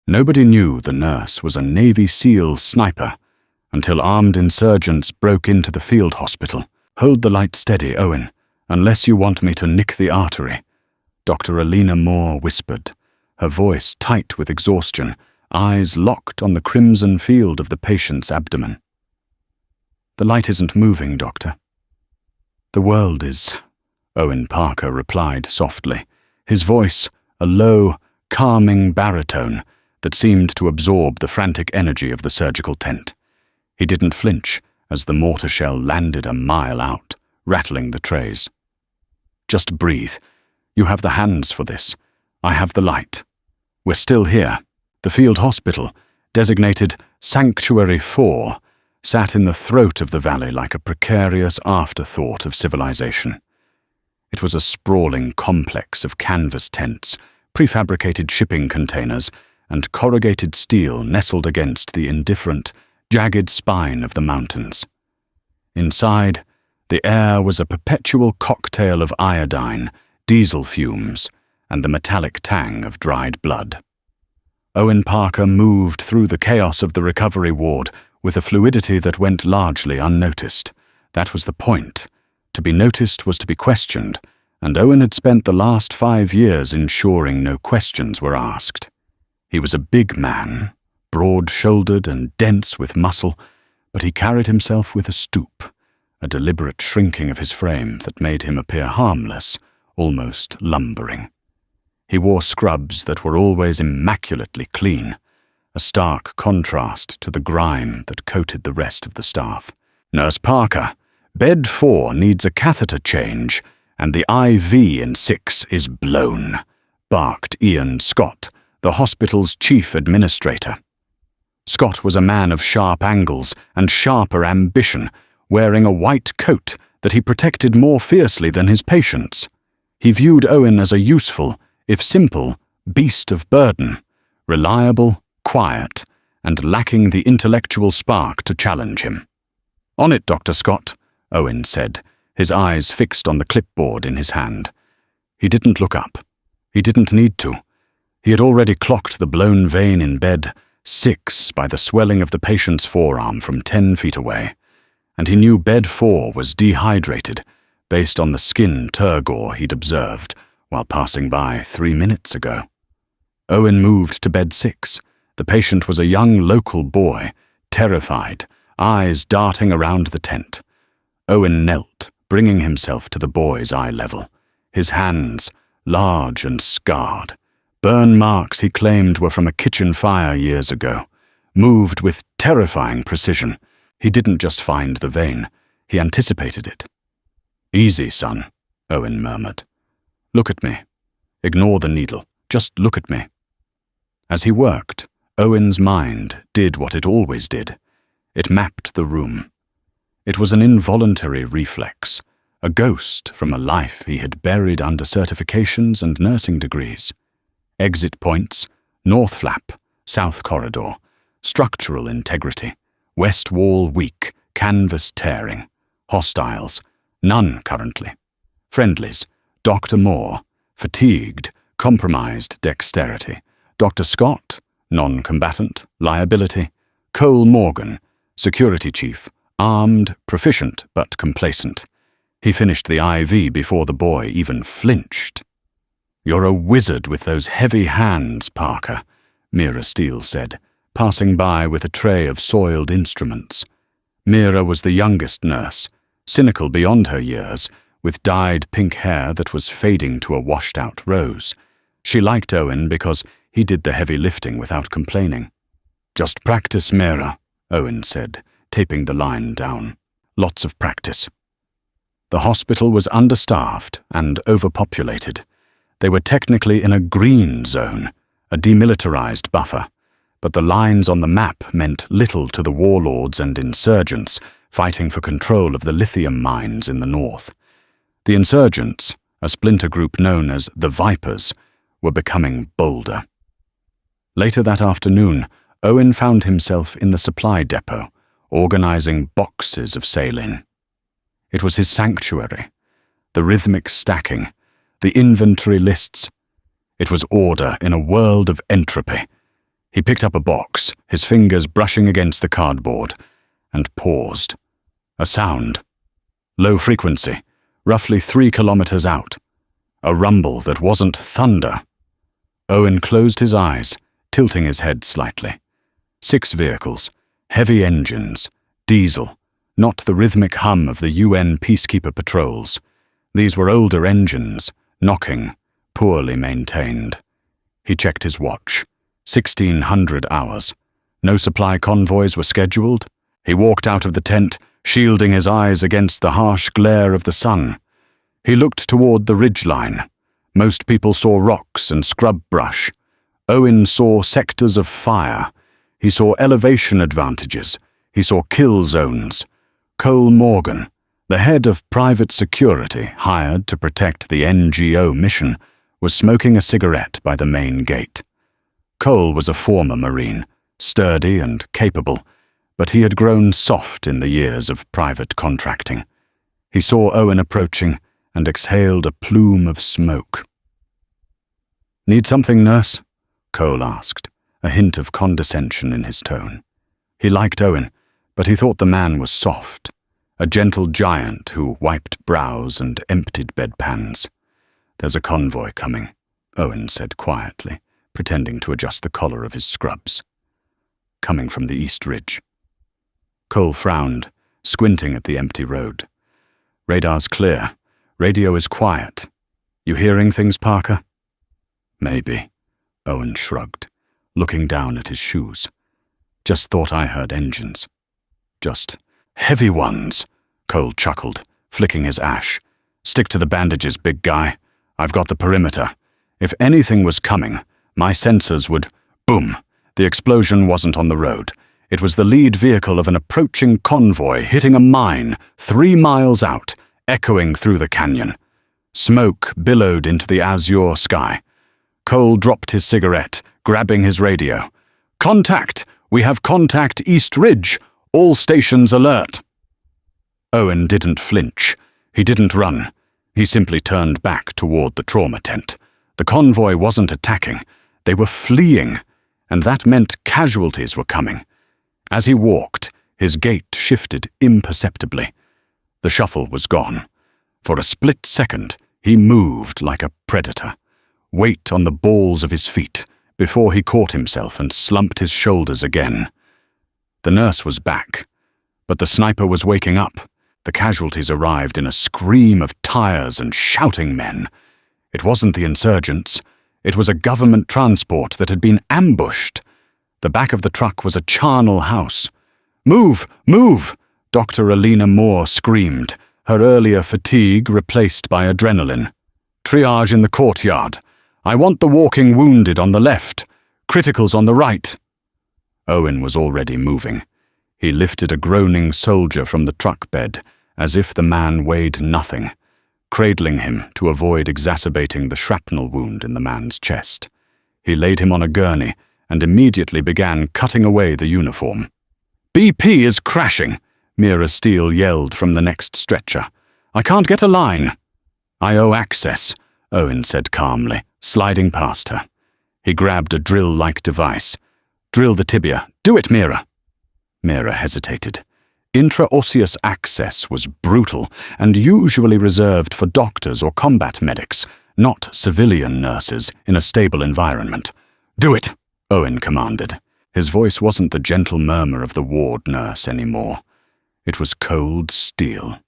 Nobody knew the nurse was a Navy SEAL sniper until armed insurgents broke into the field hospital. "Hold the light steady, Owen, unless you want me to nick the artery," Dr. Alina Moore whispered, her voice tight with exhaustion, eyes locked on the crimson field of the patient's abdomen. "The light isn't moving, Doctor." "The world is," Owen Parker replied softly, his voice a low, calming baritone that seemed to absorb the frantic energy of the surgical tent. He didn't flinch as the mortar shell landed a mile out, rattling the trays. "Just breathe. You have the hands for this. I have the light. We're still here." The field hospital, designated Sanctuary 4, sat in the throat of the valley like a precarious afterthought of civilization. It was a sprawling complex of canvas tents, prefabricated shipping containers, and corrugated steel nestled against the indifferent, jagged spine of the mountains. Inside, the air was a perpetual cocktail of iodine, diesel fumes, and the metallic tang of dried blood. Owen Parker moved through the chaos of the recovery ward with a fluidity that went largely unnoticed. That was the point. To be noticed was to be questioned, and Owen had spent the last 5 years ensuring no questions were asked. He was a big man, broad-shouldered and dense with muscle, but he carried himself with a stoop, a deliberate shrinking of his frame that made him appear harmless, almost lumbering. He wore scrubs that were always immaculately clean, a stark contrast to the grime that coated the rest of the staff. "Nurse Parker, bed 4 needs a catheter change, and the IV in 6 is blown," barked Ian Scott, the hospital's chief administrator. Scott was a man of sharp angles and sharper ambition, wearing a white coat that he protected more fiercely than his patients. He viewed Owen as a useful, if simple, beast of burden, reliable, quiet, and lacking the intellectual spark to challenge him. "On it, Dr. Scott," Owen said, his eyes fixed on the clipboard in his hand. He didn't look up. He didn't need to. He had already clocked the blown vein in bed 6 by the swelling of the patient's forearm from 10 feet away, and he knew bed 4 was dehydrated based on the skin turgor he'd observed while passing by 3 minutes ago. Owen moved to bed 6. The patient was a young local boy, terrified, eyes darting around the tent. Owen knelt, bringing himself to the boy's eye level, his hands large and scarred. Burn marks he claimed were from a kitchen fire years ago, moved with terrifying precision. He didn't just find the vein, he anticipated it. "Easy, son," Owen murmured. "Look at me. Ignore the needle. Just look at me." As he worked, Owen's mind did what it always did. It mapped the room. It was an involuntary reflex, a ghost from a life he had buried under certifications and nursing degrees. Exit points, north flap, south corridor, structural integrity, west wall weak, canvas tearing, hostiles, none currently. Friendlies, Dr. Moore, fatigued, compromised dexterity. Dr. Scott, non-combatant, liability. Cole Morgan, security chief, armed, proficient, but complacent. He finished the IV before the boy even flinched. "You're a wizard with those heavy hands, Parker," Mira Steele said, passing by with a tray of soiled instruments. Mira was the youngest nurse, cynical beyond her years, with dyed pink hair that was fading to a washed-out rose. She liked Owen because he did the heavy lifting without complaining. "Just practice, Mira," Owen said, taping the line down. "Lots of practice." The hospital was understaffed and overpopulated. They were technically in a green zone, a demilitarized buffer, but the lines on the map meant little to the warlords and insurgents fighting for control of the lithium mines in the north. The insurgents, a splinter group known as the Vipers, were becoming bolder. Later that afternoon, Owen found himself in the supply depot, organizing boxes of saline. It was his sanctuary, the rhythmic stacking, the inventory lists. It was order in a world of entropy. He picked up a box, his fingers brushing against the cardboard, and paused. A sound. Low frequency, roughly 3 kilometers out. A rumble that wasn't thunder. Owen closed his eyes, tilting his head slightly. 6 vehicles, heavy engines, diesel, not the rhythmic hum of the UN peacekeeper patrols. These were older engines, knocking, poorly maintained. He checked his watch. 1600 hours. No supply convoys were scheduled. He walked out of the tent, shielding his eyes against the harsh glare of the sun. He looked toward the ridgeline. Most people saw rocks and scrub brush. Owen saw sectors of fire. He saw elevation advantages. He saw kill zones. Cole Morgan, the head of private security hired to protect the NGO mission, was smoking a cigarette by the main gate. Cole was a former Marine, sturdy and capable, but he had grown soft in the years of private contracting. He saw Owen approaching and exhaled a plume of smoke. "Need something, nurse?" Cole asked, a hint of condescension in his tone. He liked Owen, but he thought the man was soft, a gentle giant who wiped brows and emptied bedpans. "There's a convoy coming," Owen said quietly, pretending to adjust the collar of his scrubs. "Coming from the East Ridge." Cole frowned, squinting at the empty road. "Radar's clear. Radio is quiet. You hearing things, Parker?" "Maybe," Owen shrugged, looking down at his shoes. "Just thought I heard engines." "Just heavy ones," Cole chuckled, flicking his ash. "Stick to the bandages, big guy. I've got the perimeter. If anything was coming, my sensors would— Boom! The explosion wasn't on the road. It was the lead vehicle of an approaching convoy hitting a mine 3 miles out, echoing through the canyon. Smoke billowed into the azure sky. Cole dropped his cigarette, grabbing his radio. "Contact! We have contact East Ridge! All stations alert!" Owen didn't flinch. He didn't run. He simply turned back toward the trauma tent. The convoy wasn't attacking. They were fleeing, and that meant casualties were coming. As he walked, his gait shifted imperceptibly. The shuffle was gone. For a split second, he moved like a predator, weight on the balls of his feet, before he caught himself and slumped his shoulders again. The nurse was back, but the sniper was waking up. The casualties arrived in a scream of tires and shouting men. It wasn't the insurgents. It was a government transport that had been ambushed. The back of the truck was a charnel house. "Move! Move!" Dr. Alina Moore screamed, her earlier fatigue replaced by adrenaline. "Triage in the courtyard. I want the walking wounded on the left. Criticals on the right." Owen was already moving. He lifted a groaning soldier from the truck bed, as if the man weighed nothing, cradling him to avoid exacerbating the shrapnel wound in the man's chest. He laid him on a gurney and immediately began cutting away the uniform. "BP is crashing," Mira Steele yelled from the next stretcher. "I can't get a line." "I owe access," Owen said calmly, sliding past her. He grabbed a drill-like device. "Drill the tibia. Do it, Mira." Mira hesitated. Intraosseous access was brutal and usually reserved for doctors or combat medics, not civilian nurses in a stable environment. "Do it," Owen commanded. His voice wasn't the gentle murmur of the ward nurse anymore. It was cold steel.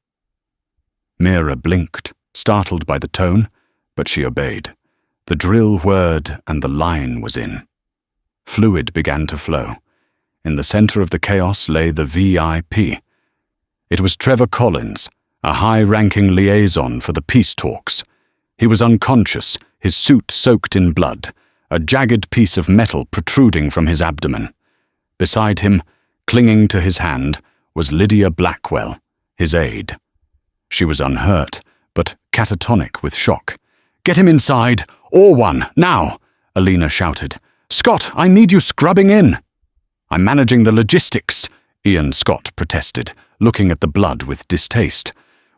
Mira blinked, startled by the tone, but she obeyed. The drill whirred and the line was in. Fluid began to flow. In the center of the chaos lay the VIP. It was Trevor Collins, a high-ranking liaison for the peace talks. He was unconscious, his suit soaked in blood, a jagged piece of metal protruding from his abdomen. Beside him, clinging to his hand, was Lydia Blackwell, his aide. She was unhurt, but catatonic with shock. "Get him inside! Or one, now!" Alina shouted. "Scott, I need you scrubbing in!" "I'm managing the logistics," Ian Scott protested, looking at the blood with distaste.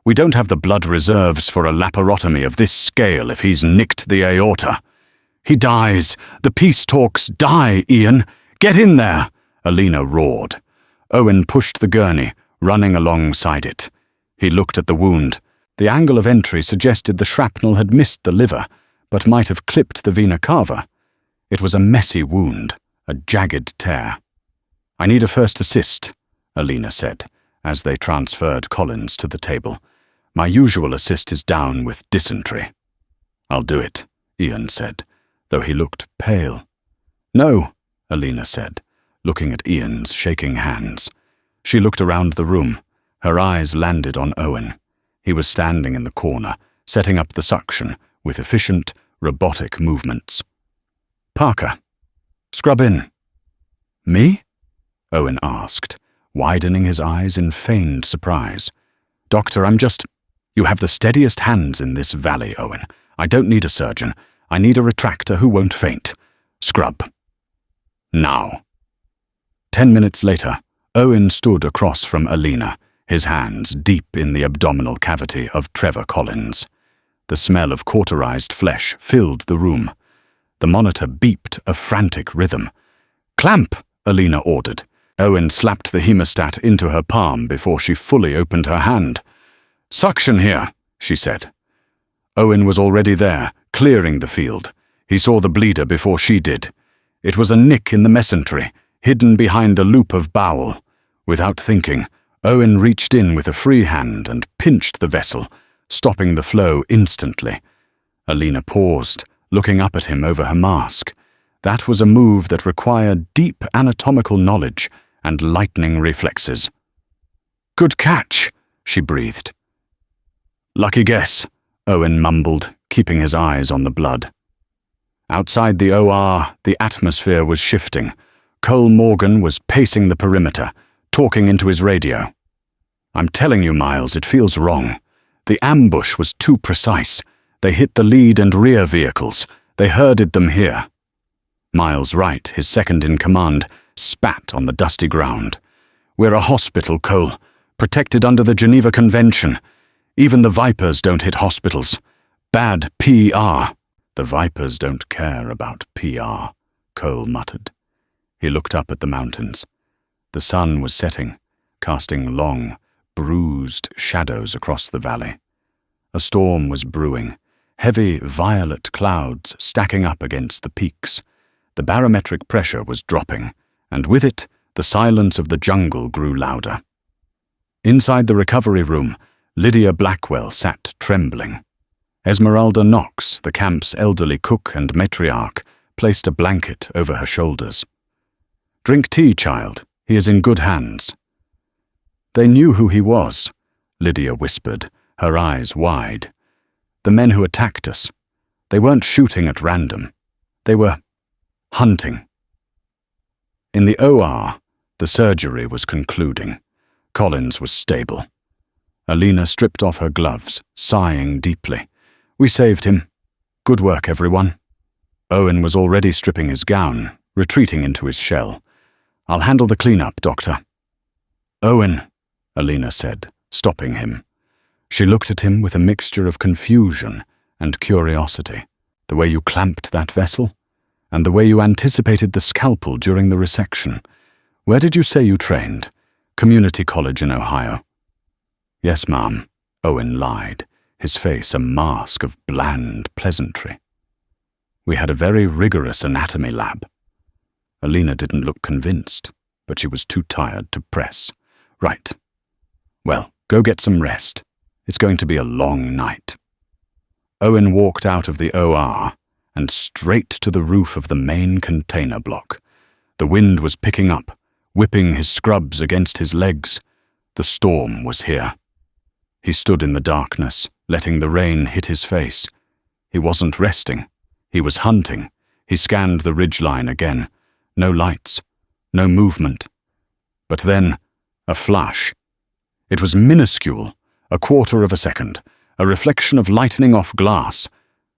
"We don't have the blood reserves for a laparotomy of this scale if he's nicked the aorta." He dies. The peace talks die, Ian. Get in there, Alina roared. Owen pushed the gurney, running alongside it. He looked at the wound. The angle of entry suggested the shrapnel had missed the liver, but might have clipped the vena cava. It was a messy wound, a jagged tear. I need a first assist, Alina said, as they transferred Collins to the table. My usual assist is down with dysentery. I'll do it, Ian said, though he looked pale. No, Alina said, looking at Ian's shaking hands. She looked around the room. Her eyes landed on Owen. He was standing in the corner, setting up the suction with efficient, robotic movements. Parker, scrub in. Me? Owen asked, widening his eyes in feigned surprise. Doctor, You have the steadiest hands in this valley, Owen. I don't need a surgeon. I need a retractor who won't faint. Scrub. Now. 10 minutes later, Owen stood across from Alina, his hands deep in the abdominal cavity of Trevor Collins. The smell of cauterized flesh filled the room. The monitor beeped a frantic rhythm. Clamp, Alina ordered. Owen slapped the hemostat into her palm before she fully opened her hand. Suction here, she said. Owen was already there, clearing the field. He saw the bleeder before she did. It was a nick in the mesentery, hidden behind a loop of bowel. Without thinking, Owen reached in with a free hand and pinched the vessel, stopping the flow instantly. Alina paused, looking up at him over her mask. That was a move that required deep anatomical knowledge and lightning reflexes. Good catch, she breathed. Lucky guess, Owen mumbled, keeping his eyes on the blood. Outside the OR, the atmosphere was shifting. Cole Morgan was pacing the perimeter, talking into his radio. I'm telling you, Miles, it feels wrong. The ambush was too precise. They hit the lead and rear vehicles. They herded them here. Miles Wright, his second-in-command, spat on the dusty ground. We're a hospital, Cole, protected under the Geneva Convention. Even the Vipers don't hit hospitals. Bad PR. The Vipers don't care about PR, Cole muttered. He looked up at the mountains. The sun was setting, casting long, bruised shadows across the valley. A storm was brewing, heavy violet clouds stacking up against the peaks. The barometric pressure was dropping, and with it, the silence of the jungle grew louder. Inside the recovery room, Lydia Blackwell sat trembling. Esmeralda Knox, the camp's elderly cook and matriarch, placed a blanket over her shoulders. Drink tea, child. He is in good hands. They knew who he was, Lydia whispered, her eyes wide. The men who attacked us. They weren't shooting at random. They were hunting. In the OR, the surgery was concluding. Collins was stable. Alina stripped off her gloves, sighing deeply. We saved him. Good work, everyone. Owen was already stripping his gown, retreating into his shell. I'll handle the cleanup, Doctor. Owen, Alina said, stopping him. She looked at him with a mixture of confusion and curiosity. The way you clamped that vessel, and the way you anticipated the scalpel during the resection. Where did you say you trained? Community College in Ohio. Yes, ma'am, Owen lied, his face a mask of bland pleasantry. We had a very rigorous anatomy lab. Alina didn't look convinced, but she was too tired to press. Right. Well, go get some rest. It's going to be a long night. Owen walked out of the OR and straight to the roof of the main container block. The wind was picking up, whipping his scrubs against his legs. The storm was here. He stood in the darkness, letting the rain hit his face. He wasn't resting. He was hunting. He scanned the ridgeline again. No lights. No movement. But then, a flash. It was minuscule, a quarter of a second, a reflection of lightning off glass.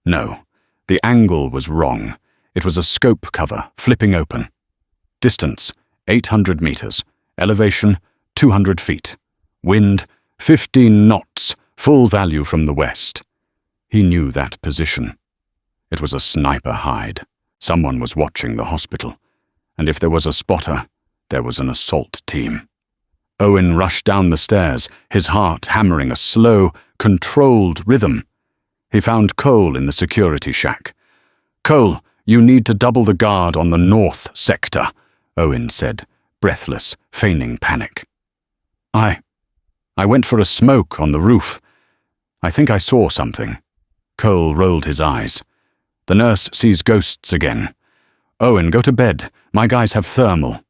No, the angle was wrong. It was a scope cover, flipping open. Distance, 800 meters. Elevation, 200 feet. Wind, 15 knots, full value from the west. He knew that position. It was a sniper hide. Someone was watching the hospital. And if there was a spotter, there was an assault team. Owen rushed down the stairs, his heart hammering a slow, controlled rhythm. He found Cole in the security shack. "Cole, you need to double the guard on the north sector," Owen said, breathless, feigning panic. I went for a smoke on the roof. I think I saw something." Cole rolled his eyes. "The nurse sees ghosts again. Owen, go to bed. My guys have thermal."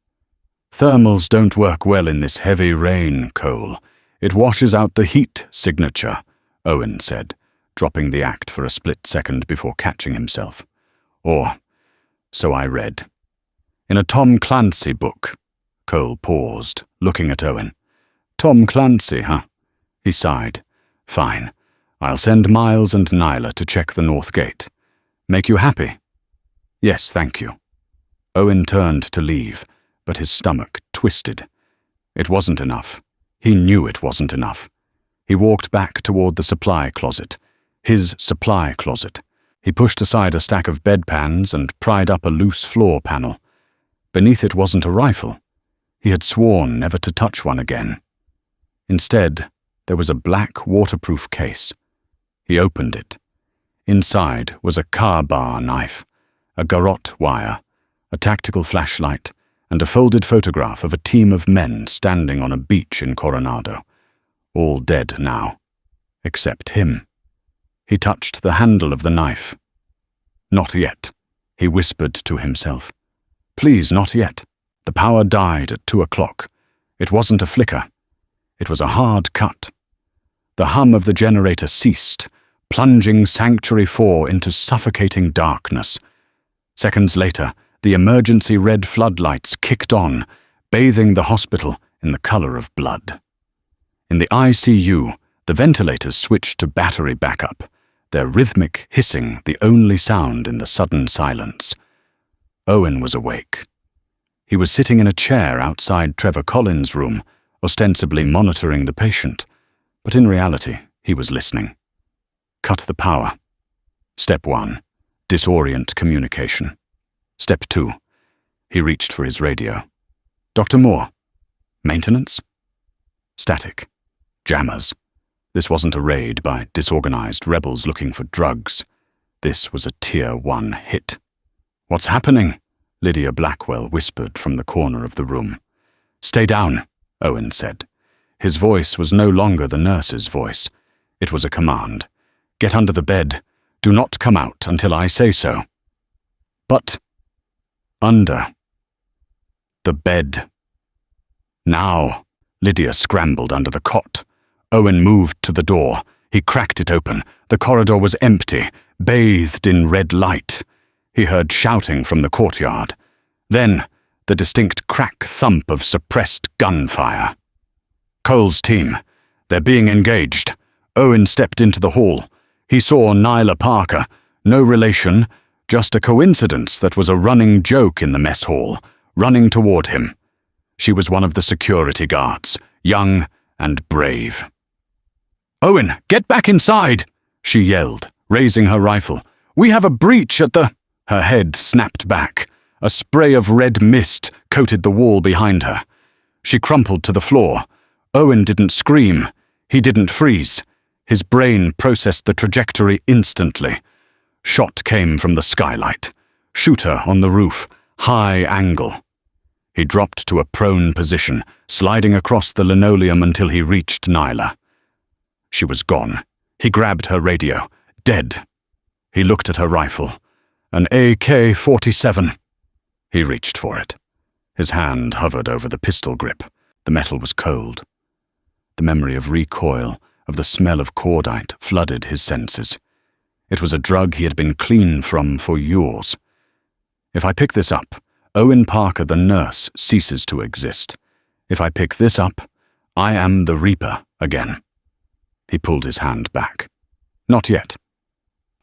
"Thermals don't work well in this heavy rain, Cole. It washes out the heat signature," Owen said, dropping the act for a split second before catching himself. "Or, so I read. In a Tom Clancy book." Cole paused, looking at Owen. "Tom Clancy, huh?" He sighed. "Fine. I'll send Miles and Nyla to check the north gate. Make you happy?" "Yes, thank you." Owen turned to leave, but his stomach twisted. It wasn't enough. He knew it wasn't enough. He walked back toward the supply closet. His supply closet. He pushed aside a stack of bedpans and pried up a loose floor panel. Beneath it wasn't a rifle. He had sworn never to touch one again. Instead, there was a black waterproof case. He opened it. Inside was a car bar knife, a garrote wire, a tactical flashlight, and a folded photograph of a team of men standing on a beach in Coronado. All dead now. Except him. He touched the handle of the knife. "Not yet," he whispered to himself. "Please, not yet." The power died at 2 o'clock. It wasn't a flicker. It was a hard cut. The hum of the generator ceased, plunging Sanctuary 4 into suffocating darkness. Seconds later, the emergency red floodlights kicked on, bathing the hospital in the color of blood. In the ICU, the ventilators switched to battery backup, their rhythmic hissing the only sound in the sudden silence. Owen was awake. He was sitting in a chair outside Trevor Collins' room, ostensibly monitoring the patient, but in reality, he was listening. Cut the power. Step 1. Disorient communication. Step 2. He reached for his radio. "Dr. Moore." "Maintenance?" "Static. Jammers." This wasn't a raid by disorganized rebels looking for drugs. This was a Tier 1 hit. "What's happening?" Lydia Blackwell whispered from the corner of the room. "Stay down," Owen said. His voice was no longer the nurse's voice. It was a command. "Get under the bed. Do not come out until I say so." "But—" "Under the bed." "Now!" Lydia scrambled under the cot. Owen moved to the door. He cracked it open. The corridor was empty, bathed in red light. He heard shouting from the courtyard. Then, the distinct crack thump of suppressed gunfire. Cole's team. They're being engaged. Owen stepped into the hall. He saw Nyla Parker. No relation, just a coincidence that was a running joke in the mess hall, running toward him. She was one of the security guards, young and brave. "Owen, get back inside!" she yelled, raising her rifle. "We have a breach at the—" Her head snapped back. A spray of red mist coated the wall behind her. She crumpled to the floor. Owen didn't scream. He didn't freeze. His brain processed the trajectory instantly. Shot came from the skylight. Shooter on the roof. High angle. He dropped to a prone position, sliding across the linoleum until he reached Nyla. She was gone. He grabbed her radio. Dead. He looked at her rifle. An AK-47. He reached for it. His hand hovered over the pistol grip. The metal was cold. The memory of recoil, of the smell of cordite, flooded his senses. It was a drug he had been clean from for years. If I pick this up, Owen Parker the nurse ceases to exist. If I pick this up, I am the Reaper again. He pulled his hand back. Not yet.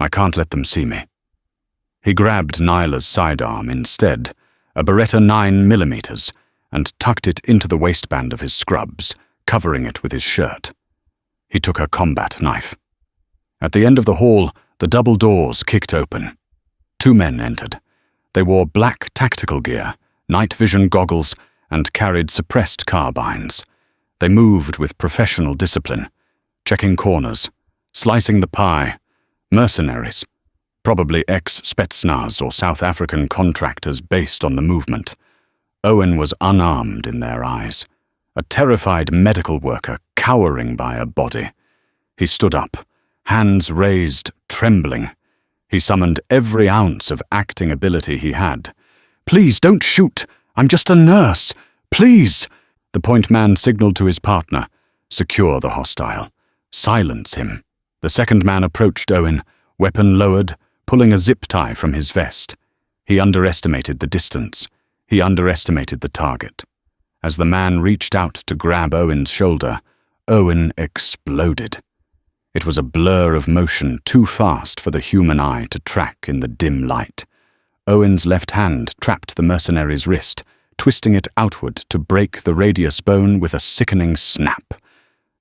I can't let them see me. He grabbed Nyla's sidearm instead, a Beretta 9mm, and tucked it into the waistband of his scrubs, covering it with his shirt. He took her combat knife. At the end of the hall, the double doors kicked open. Two men entered. They wore black tactical gear, night vision goggles, and carried suppressed carbines. They moved with professional discipline, checking corners, slicing the pie. Mercenaries, probably ex-Spetsnaz or South African contractors based on the movement. Owen was unarmed in their eyes, a terrified medical worker cowering by a body. He stood up, hands raised, trembling. He summoned every ounce of acting ability he had. "Please, don't shoot! I'm just a nurse! Please!" The point man signaled to his partner. "Secure the hostile. Silence him." The second man approached Owen, weapon lowered, pulling a zip tie from his vest. He underestimated the distance. He underestimated the target. As the man reached out to grab Owen's shoulder, Owen exploded. It was a blur of motion too fast for the human eye to track in the dim light. Owen's left hand trapped the mercenary's wrist, twisting it outward to break the radius bone with a sickening snap.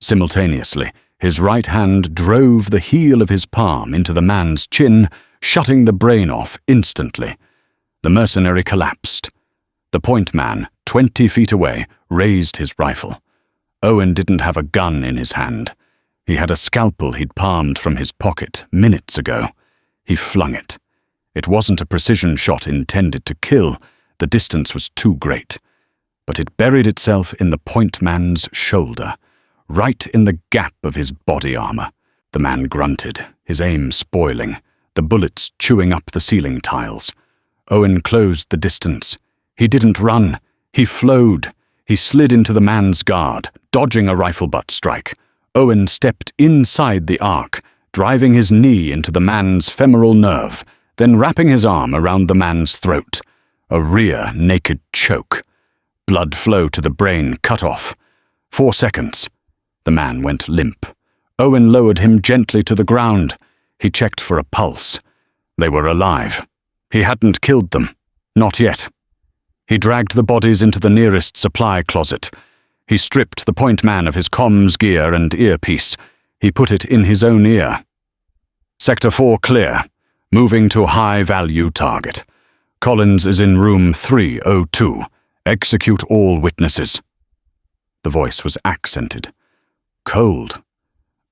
Simultaneously, his right hand drove the heel of his palm into the man's chin, shutting the brain off instantly. The mercenary collapsed. The point man, 20 feet away, raised his rifle. Owen didn't have a gun in his hand. He had a scalpel he'd palmed from his pocket minutes ago. He flung it. It wasn't a precision shot intended to kill. The distance was too great. But it buried itself in the point man's shoulder, right in the gap of his body armor. The man grunted, his aim spoiling, the bullets chewing up the ceiling tiles. Owen closed the distance. He didn't run. He flowed. He slid into the man's guard, dodging a rifle butt strike. Owen stepped inside the arc, driving his knee into the man's femoral nerve, then wrapping his arm around the man's throat. A rear naked choke. Blood flow to the brain cut off. 4 seconds. The man went limp. Owen lowered him gently to the ground. He checked for a pulse. They were alive. He hadn't killed them. Not yet. He dragged the bodies into the nearest supply closet. He stripped the point man of his comms gear and earpiece. He put it in his own ear. "Sector 4 clear. Moving to high-value target. Collins is in room 302. Execute all witnesses." The voice was accented. Cold.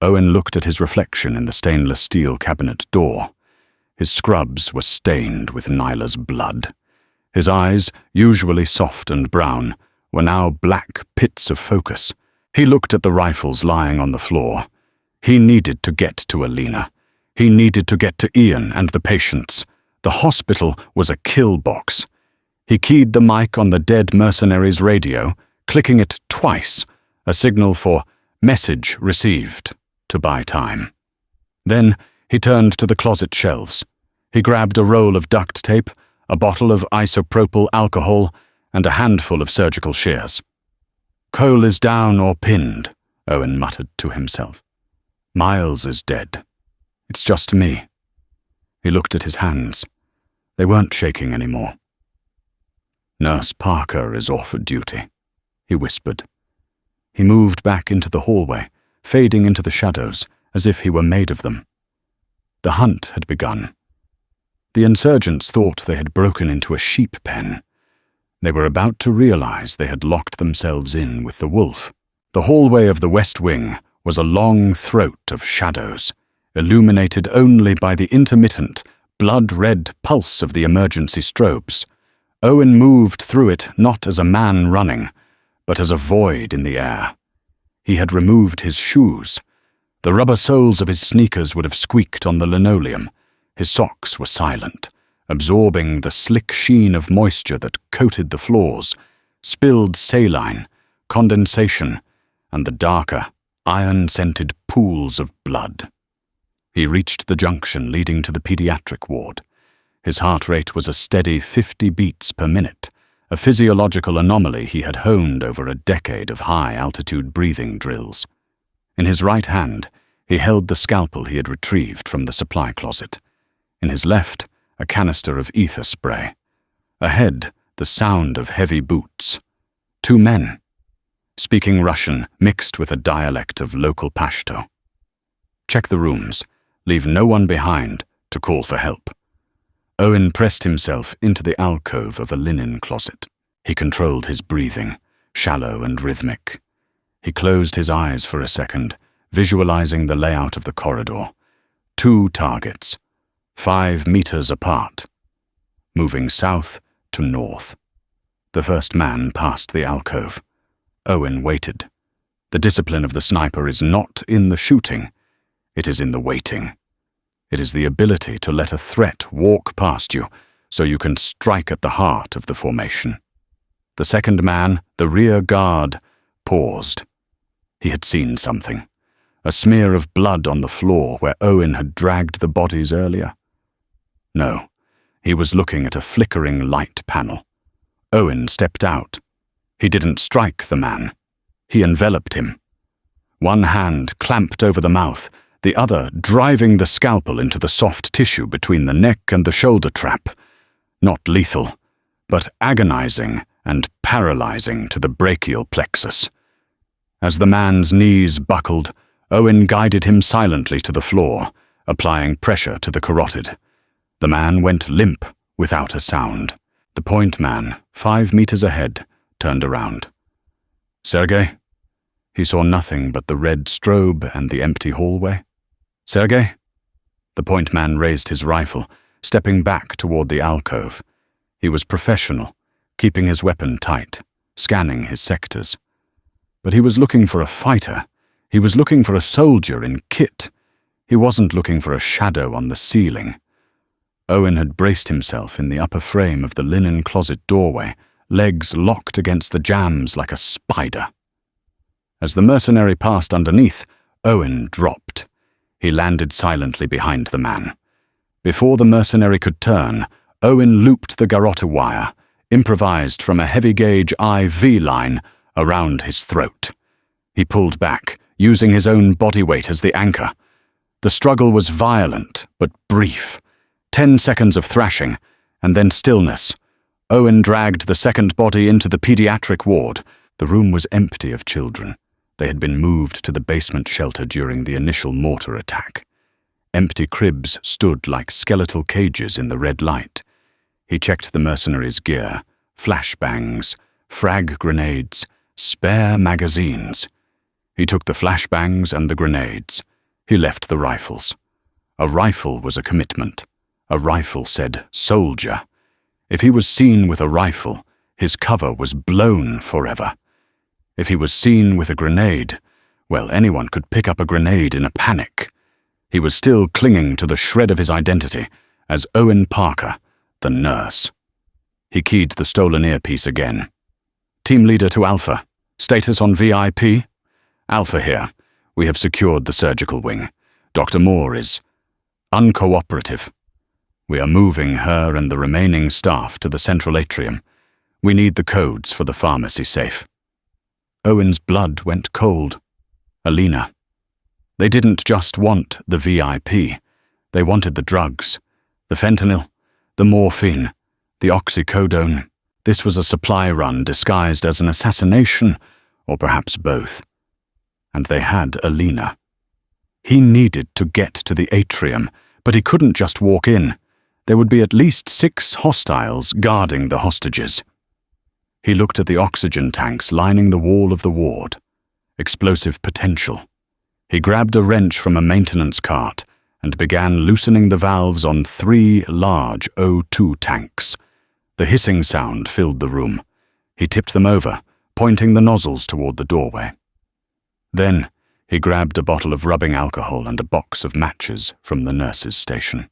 Owen looked at his reflection in the stainless steel cabinet door. His scrubs were stained with Nyla's blood. His eyes, usually soft and brown, were now black pits of focus. He looked at the rifles lying on the floor. He needed to get to Alina. He needed to get to Ian and the patients. The hospital was a kill box. He keyed the mic on the dead mercenary's radio, clicking it twice, a signal for "message received" to buy time. Then he turned to the closet shelves. He grabbed a roll of duct tape, a bottle of isopropyl alcohol, and a handful of surgical shears. "Cole is down or pinned," Owen muttered to himself. "Miles is dead. It's just me." He looked at his hands. They weren't shaking anymore. "Nurse Parker is off at duty," he whispered. He moved back into the hallway, fading into the shadows as if he were made of them. The hunt had begun. The insurgents thought they had broken into a sheep pen. They were about to realize they had locked themselves in with the wolf. The hallway of the West Wing was a long throat of shadows, illuminated only by the intermittent, blood-red pulse of the emergency strobes. Owen moved through it not as a man running, but as a void in the air. He had removed his shoes. The rubber soles of his sneakers would have squeaked on the linoleum. His socks were silent, absorbing the slick sheen of moisture that coated the floors, spilled saline, condensation, and the darker, iron-scented pools of blood. He reached the junction leading to the pediatric ward. His heart rate was a steady 50 beats per minute, a physiological anomaly he had honed over a decade of high-altitude breathing drills. In his right hand, he held the scalpel he had retrieved from the supply closet. In his left, a canister of ether spray. Ahead, the sound of heavy boots. 2 men, speaking Russian mixed with a dialect of local Pashto. "Check the rooms. Leave no one behind to call for help." Owen pressed himself into the alcove of a linen closet. He controlled his breathing, shallow and rhythmic. He closed his eyes for a second, visualizing the layout of the corridor. 2 targets, 5 meters apart, moving south to north. The first man passed the alcove. Owen waited. The discipline of the sniper is not in the shooting, it is in the waiting. It is the ability to let a threat walk past you so you can strike at the heart of the formation. The second man, the rear guard, paused. He had seen something. A smear of blood on the floor where Owen had dragged the bodies earlier. No, he was looking at a flickering light panel. Owen stepped out. He didn't strike the man. He enveloped him. One hand clamped over the mouth, the other driving the scalpel into the soft tissue between the neck and the shoulder trap. Not lethal, but agonizing and paralyzing to the brachial plexus. As the man's knees buckled, Owen guided him silently to the floor, applying pressure to the carotid. The man went limp without a sound. The point man, 5 meters ahead, turned around. Sergei? He saw nothing but the red strobe and the empty hallway. Sergei? The point man raised his rifle, stepping back toward the alcove. He was professional, keeping his weapon tight, scanning his sectors. But he was looking for a fighter. He was looking for a soldier in kit. He wasn't looking for a shadow on the ceiling. Owen had braced himself in the upper frame of the linen closet doorway, legs locked against the jambs like a spider. As the mercenary passed underneath, Owen dropped. He landed silently behind the man. Before the mercenary could turn, Owen looped the garrote wire, improvised from a heavy-gauge IV line, around his throat. He pulled back, using his own body weight as the anchor. The struggle was violent, but brief. 10 seconds of thrashing, and then stillness. Owen dragged the second body into the pediatric ward. The room was empty of children. They had been moved to the basement shelter during the initial mortar attack. Empty cribs stood like skeletal cages in the red light. He checked the mercenaries' gear, flashbangs, frag grenades, spare magazines. He took the flashbangs and the grenades. He left the rifles. A rifle was a commitment. A rifle said soldier. If he was seen with a rifle, his cover was blown forever. If he was seen with a grenade, well, anyone could pick up a grenade in a panic. He was still clinging to the shred of his identity as Owen Parker, the nurse. He keyed the stolen earpiece again. Team leader to Alpha. Status on VIP? Alpha here. We have secured the surgical wing. Dr. Moore is uncooperative. We are moving her and the remaining staff to the central atrium. We need the codes for the pharmacy safe. Owen's blood went cold. Alina. They didn't just want the VIP. They wanted the drugs. The fentanyl, the morphine, the oxycodone. This was a supply run disguised as an assassination, or perhaps both. And they had Alina. He needed to get to the atrium, but he couldn't just walk in. There would be at least 6 hostiles guarding the hostages. He looked at the oxygen tanks lining the wall of the ward. Explosive potential. He grabbed a wrench from a maintenance cart and began loosening the valves on 3 large O2 tanks. The hissing sound filled the room. He tipped them over, pointing the nozzles toward the doorway. Then, he grabbed a bottle of rubbing alcohol and a box of matches from the nurse's station.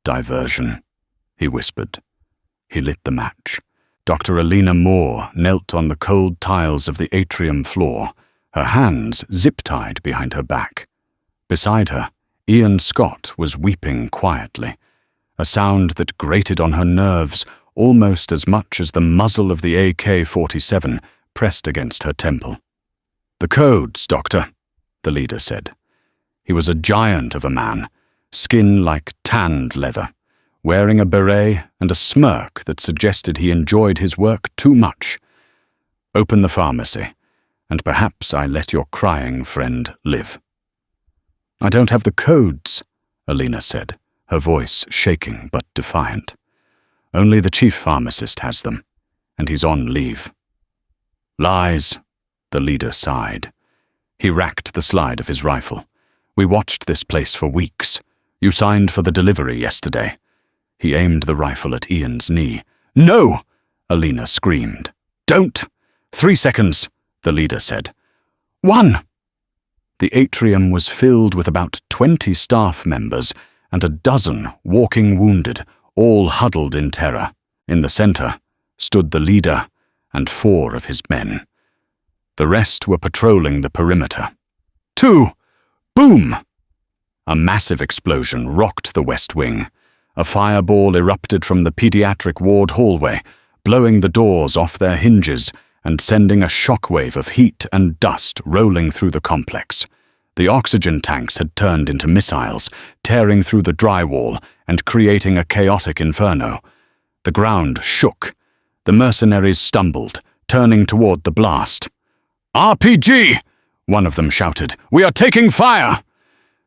Diversion, he whispered. He lit the match. Dr. Alina Moore knelt on the cold tiles of the atrium floor, her hands zip-tied behind her back. Beside her, Ian Scott was weeping quietly, a sound that grated on her nerves almost as much as the muzzle of the AK-47 pressed against her temple. "The codes, Doctor," the leader said. He was a giant of a man, skin like tanned leather, wearing a beret and a smirk that suggested he enjoyed his work too much. "Open the pharmacy, and perhaps I let your crying friend live." "I don't have the codes," Alina said, her voice shaking but defiant. "Only the chief pharmacist has them, and he's on leave." "Lies," the leader sighed. He racked the slide of his rifle. "We watched this place for weeks. You signed for the delivery yesterday." He aimed the rifle at Ian's knee. "No!" Alina screamed. "Don't! 3 seconds," the leader said. 1! The atrium was filled with about 20 staff members and a dozen walking wounded, all huddled in terror. In the center stood the leader and 4 of his men. The rest were patrolling the perimeter. 2! Boom! A massive explosion rocked the West Wing. A fireball erupted from the pediatric ward hallway, blowing the doors off their hinges and sending a shockwave of heat and dust rolling through the complex. The oxygen tanks had turned into missiles, tearing through the drywall and creating a chaotic inferno. The ground shook. The mercenaries stumbled, turning toward the blast. "RPG!" one of them shouted. "We are taking fire!"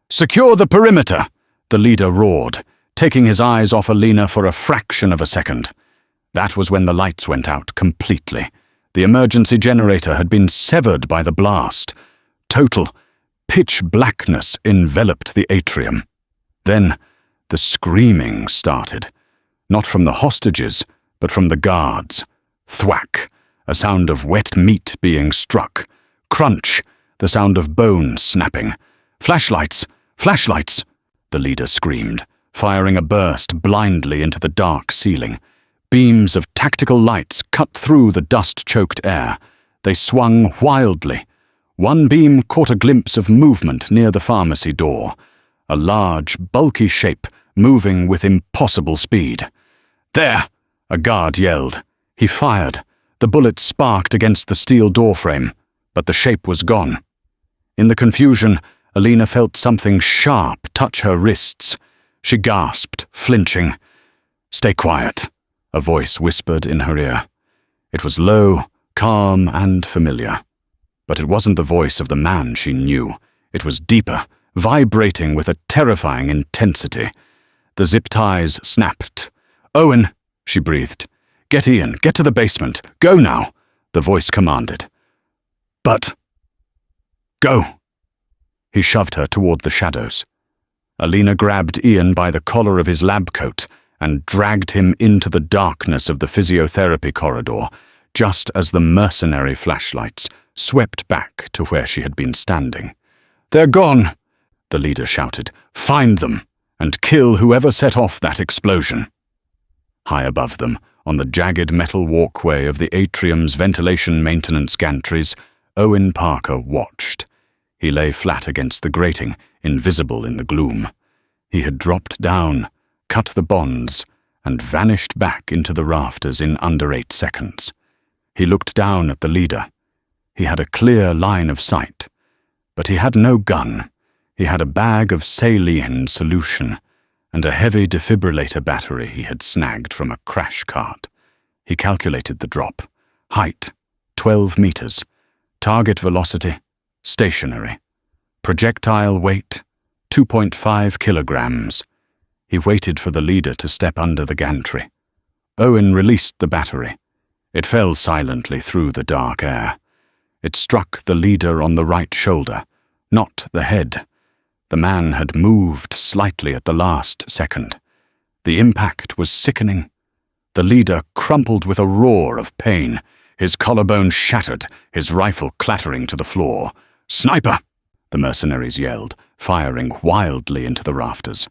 "Secure the perimeter!" the leader roared, taking his eyes off Alina for a fraction of a second. That was when the lights went out completely. The emergency generator had been severed by the blast. Total, pitch blackness enveloped the atrium. Then the screaming started. Not from the hostages, but from the guards. Thwack, a sound of wet meat being struck. Crunch, the sound of bone snapping. "Flashlights! Flashlights!" the leader screamed, firing a burst blindly into the dark ceiling. Beams of tactical lights cut through the dust-choked air. They swung wildly. One beam caught a glimpse of movement near the pharmacy door. A large, bulky shape moving with impossible speed. "There!" a guard yelled. He fired. The bullet sparked against the steel doorframe, but the shape was gone. In the confusion, Alina felt something sharp touch her wrists. She gasped, flinching. "Stay quiet," a voice whispered in her ear. It was low, calm, and familiar. But it wasn't the voice of the man she knew. It was deeper, vibrating with a terrifying intensity. The zip ties snapped. "Owen," she breathed. "Get Ian, get to the basement. Go now," the voice commanded. "But..." "Go." He shoved her toward the shadows. Alina grabbed Ian by the collar of his lab coat and dragged him into the darkness of the physiotherapy corridor, just as the mercenary flashlights swept back to where she had been standing. "They're gone," the leader shouted. "Find them, and kill whoever set off that explosion." High above them, on the jagged metal walkway of the atrium's ventilation maintenance gantries, Owen Parker watched. He lay flat against the grating, invisible in the gloom. He had dropped down, cut the bonds, and vanished back into the rafters in under 8 seconds. He looked down at the leader. He had a clear line of sight, but he had no gun. He had a bag of saline solution and a heavy defibrillator battery he had snagged from a crash cart. He calculated the drop. Height, 12 meters. Target velocity, stationary. Projectile weight, 2.5 kilograms. He waited for the leader to step under the gantry. Owen released the battery. It fell silently through the dark air. It struck the leader on the right shoulder, not the head. The man had moved slightly at the last second. The impact was sickening. The leader crumpled with a roar of pain, his collarbone shattered, his rifle clattering to the floor. "Sniper!" the mercenaries yelled, firing wildly into the rafters.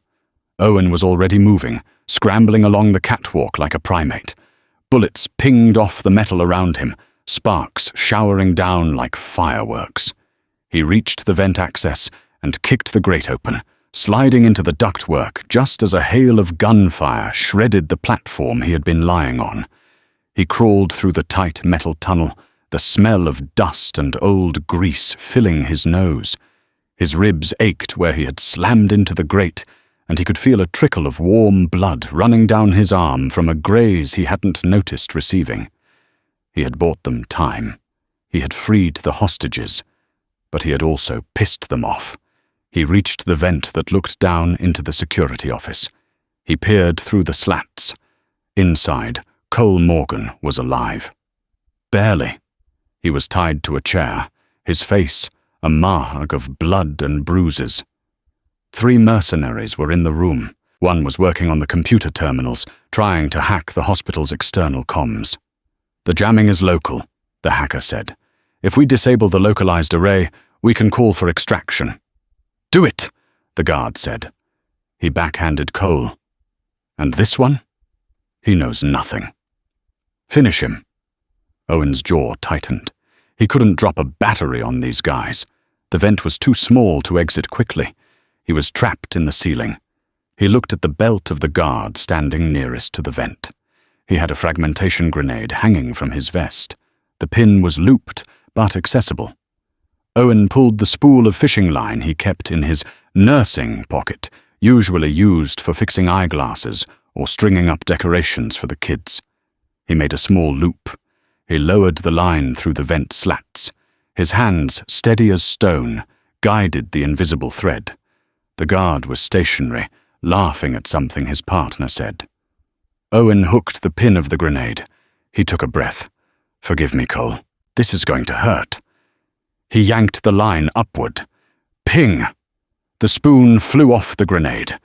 Owen was already moving, scrambling along the catwalk like a primate. Bullets pinged off the metal around him, sparks showering down like fireworks. He reached the vent access and kicked the grate open, sliding into the ductwork just as a hail of gunfire shredded the platform he had been lying on. He crawled through the tight metal tunnel, the smell of dust and old grease filling his nose. His ribs ached where he had slammed into the grate, and he could feel a trickle of warm blood running down his arm from a graze he hadn't noticed receiving. He had bought them time. He had freed the hostages, but he had also pissed them off. He reached the vent that looked down into the security office. He peered through the slats. Inside, Cole Morgan was alive. Barely. He was tied to a chair, his face a marg of blood and bruises. 3 mercenaries were in the room. One was working on the computer terminals, trying to hack the hospital's external comms. "The jamming is local," the hacker said. "If we disable the localized array, we can call for extraction." "Do it," the guard said. He backhanded Cole. "And this one? He knows nothing." "Finish him." Owen's jaw tightened. He couldn't drop a battery on these guys. The vent was too small to exit quickly. He was trapped in the ceiling. He looked at the belt of the guard standing nearest to the vent. He had a fragmentation grenade hanging from his vest. The pin was looped, but accessible. Owen pulled the spool of fishing line he kept in his nursing pocket, usually used for fixing eyeglasses or stringing up decorations for the kids. He made a small loop. He lowered the line through the vent slats. His hands, steady as stone, guided the invisible thread. The guard was stationary, laughing at something his partner said. Owen hooked the pin of the grenade. He took a breath. "Forgive me, Cole. This is going to hurt." He yanked the line upward. Ping! The spoon flew off the grenade.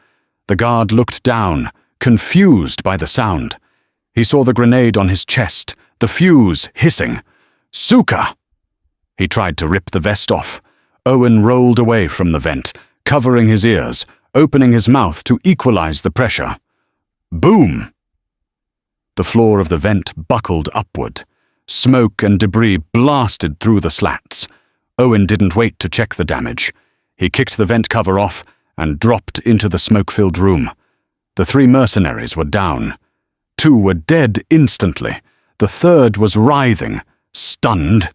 The guard looked down, confused by the sound. He saw the grenade on his chest, the fuse hissing. "Suka!" He tried to rip the vest off. Owen rolled away from the vent, covering his ears, opening his mouth to equalize the pressure. Boom! The floor of the vent buckled upward. Smoke and debris blasted through the slats. Owen didn't wait to check the damage. He kicked the vent cover off and dropped into the smoke-filled room. The 3 mercenaries were down. 2 were dead instantly. The 3rd was writhing, stunned.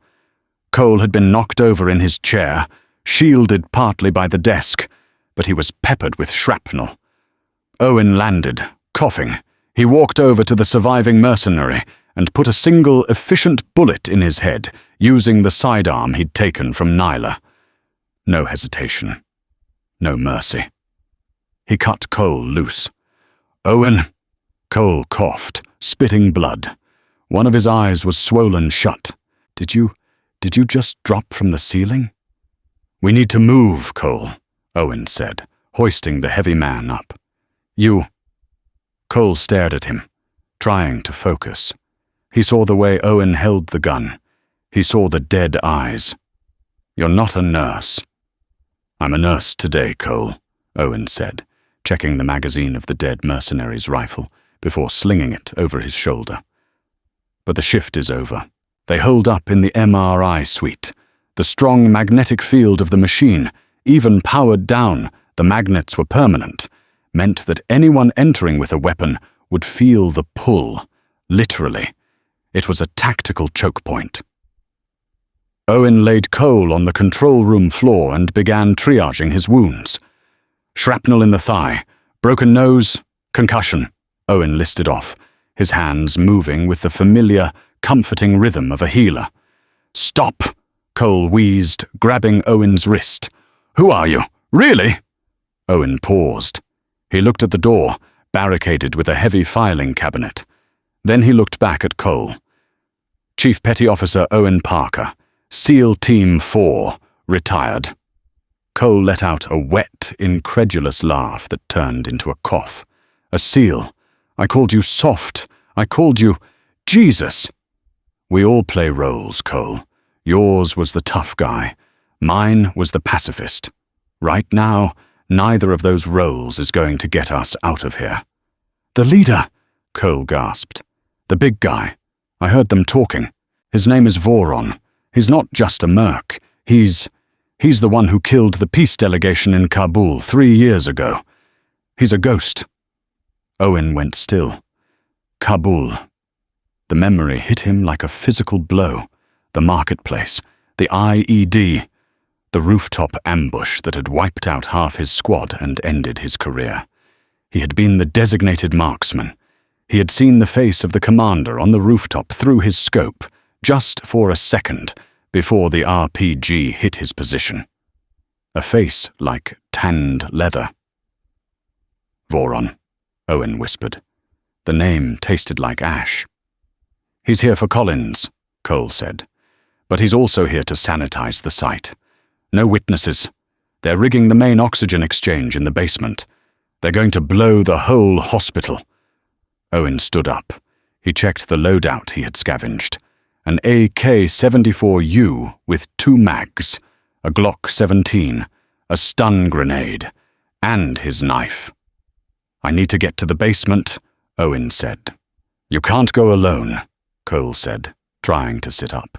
Cole had been knocked over in his chair, shielded partly by the desk, but he was peppered with shrapnel. Owen landed, coughing. He walked over to the surviving mercenary and put a single efficient bullet in his head, using the sidearm he'd taken from Nyla. No hesitation. No mercy. He cut Cole loose. "Owen!" Cole coughed, spitting blood. One of his eyes was swollen shut. Did you just drop from the ceiling?" "We need to move, Cole," Owen said, hoisting the heavy man up. "You..." Cole stared at him, trying to focus. He saw the way Owen held the gun. He saw the dead eyes. "You're not a nurse." "I'm a nurse today, Cole," Owen said, checking the magazine of the dead mercenary's rifle before slinging it over his shoulder. "But the shift is over." They holed up in the MRI suite. The strong magnetic field of the machine, even powered down, the magnets were permanent, meant that anyone entering with a weapon would feel the pull, literally. It was a tactical choke point. Owen laid Cole on the control room floor and began triaging his wounds. Shrapnel in the thigh, broken nose, concussion, Owen listed off, his hands moving with the familiar, comforting rhythm of a healer. "Stop!" Cole wheezed, grabbing Owen's wrist. "Who are you? Really?" Owen paused. He looked at the door, barricaded with a heavy filing cabinet. Then he looked back at Cole. "Chief Petty Officer Owen Parker, SEAL Team 4, retired." Cole let out a wet, incredulous laugh that turned into a cough. "A SEAL. I called you soft. I called you... Jesus!" "We all play roles, Cole. Yours was the tough guy. Mine was the pacifist. Right now, neither of those roles is going to get us out of here." "The leader!" Cole gasped. "The big guy. I heard them talking. His name is Voron. He's not just a merc. He's the one who killed the peace delegation in Kabul 3 years ago. He's a ghost." Owen went still. Kabul. The memory hit him like a physical blow. The marketplace, the IED, the rooftop ambush that had wiped out half his squad and ended his career. He had been the designated marksman. He had seen the face of the commander on the rooftop through his scope, just for a second, before the RPG hit his position. A face like tanned leather. "Voron," Owen whispered. The name tasted like ash. He's here for Collins, Cole said. But he's also here to sanitize the site. No witnesses. They're rigging the main oxygen exchange in the basement. They're going to blow the whole hospital. Owen stood up. He checked the loadout he had scavenged. An AK-74U with 2 mags, a Glock 17, a stun grenade, and his knife. I need to get to the basement, Owen said. You can't go alone, Cole said, trying to sit up.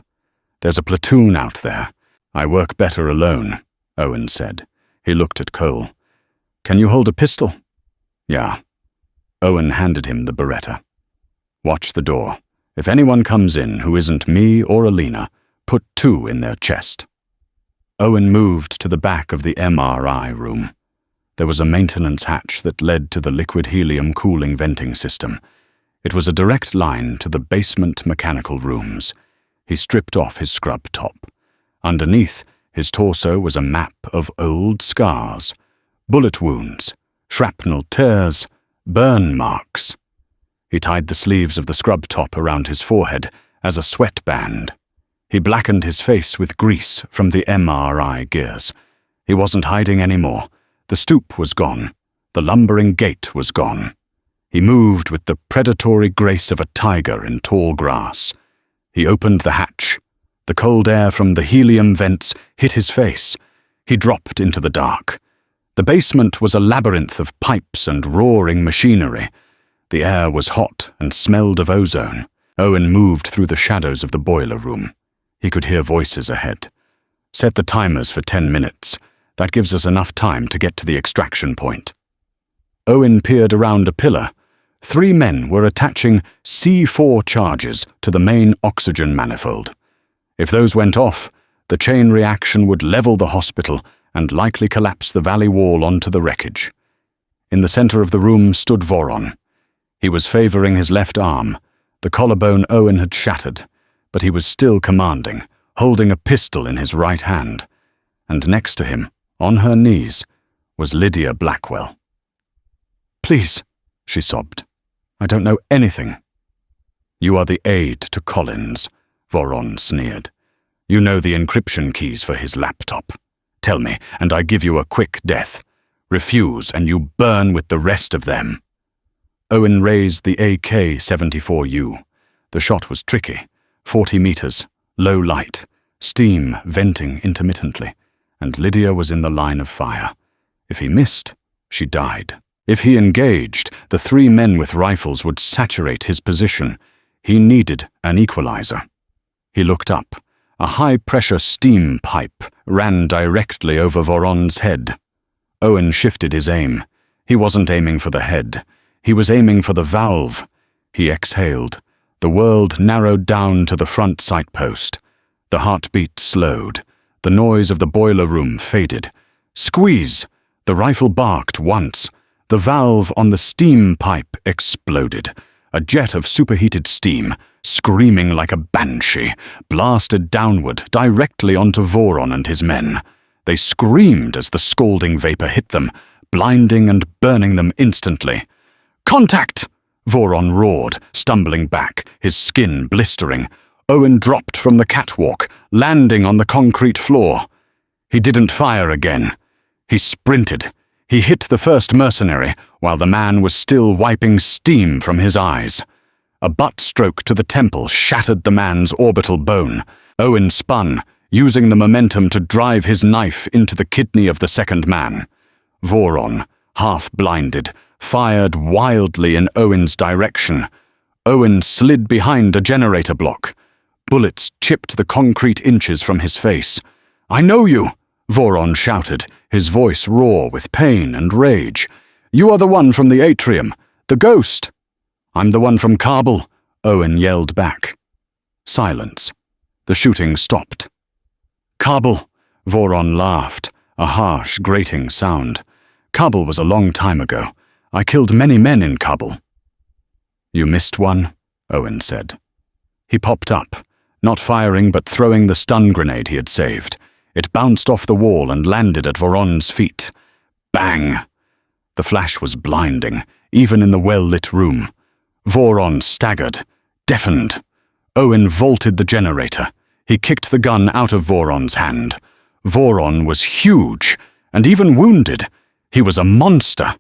There's a platoon out there. I work better alone, Owen said. He looked at Cole. Can you hold a pistol? Yeah. Owen handed him the Beretta. Watch the door. If anyone comes in who isn't me or Alina, put 2 in their chest. Owen moved to the back of the MRI room. There was a maintenance hatch that led to the liquid helium cooling venting system. It was a direct line to the basement mechanical rooms. He stripped off his scrub top. Underneath, his torso was a map of old scars, bullet wounds, shrapnel tears, burn marks. He tied the sleeves of the scrub top around his forehead as a sweatband. He blackened his face with grease from the MRI gears. He wasn't hiding anymore. The stoop was gone. The lumbering gait was gone. He moved with the predatory grace of a tiger in tall grass. He opened the hatch. The cold air from the helium vents hit his face. He dropped into the dark. The basement was a labyrinth of pipes and roaring machinery. The air was hot and smelled of ozone. Owen moved through the shadows of the boiler room. He could hear voices ahead. Set the timers for 10 minutes. That gives us enough time to get to the extraction point. Owen peered around a pillar. 3 men were attaching C4 charges to the main oxygen manifold. If those went off, the chain reaction would level the hospital and likely collapse the valley wall onto the wreckage. In the center of the room stood Voron. He was favoring his left arm. The collarbone Owen had shattered, but he was still commanding, holding a pistol in his right hand. And next to him, on her knees, was Lydia Blackwell. Please, she sobbed. I don't know anything. You are the aide to Collins, Voron sneered. You know the encryption keys for his laptop. Tell me, and I give you a quick death. Refuse, and you burn with the rest of them. Owen raised the AK-74U. The shot was tricky. 40 meters, low light, steam venting intermittently, and Lydia was in the line of fire. If he missed, she died. If he engaged, the 3 men with rifles would saturate his position. He needed an equalizer. He looked up. A high-pressure steam pipe ran directly over Voron's head. Owen shifted his aim. He wasn't aiming for the head. He was aiming for the valve. He exhaled. The world narrowed down to the front sight post. The heartbeat slowed. The noise of the boiler room faded. Squeeze! The rifle barked once. The valve on the steam pipe exploded. A jet of superheated steam, screaming like a banshee, blasted downward directly onto Voron and his men. They screamed as the scalding vapor hit them, blinding and burning them instantly. Contact! Voron roared, stumbling back, his skin blistering. Owen dropped from the catwalk, landing on the concrete floor. He didn't fire again. He sprinted. He hit the first mercenary, while the man was still wiping steam from his eyes. A butt stroke to the temple shattered the man's orbital bone. Owen spun, using the momentum to drive his knife into the kidney of the second man. Voron, half-blinded, fired wildly in Owen's direction. Owen slid behind a generator block. Bullets chipped the concrete inches from his face. I know you! Voron shouted, his voice raw with pain and rage. You are the one from the atrium, the ghost. I'm the one from Kabul, Owen yelled back. Silence. The shooting stopped. Kabul, Voron laughed, a harsh, grating sound. Kabul was a long time ago. I killed many men in Kabul. You missed one, Owen said. He popped up, not firing but throwing the stun grenade he had saved. It bounced off the wall and landed at Voron's feet. Bang! The flash was blinding, even in the well-lit room. Voron staggered, deafened. Owen vaulted the generator. He kicked the gun out of Voron's hand. Voron was huge, and even wounded. He was a monster.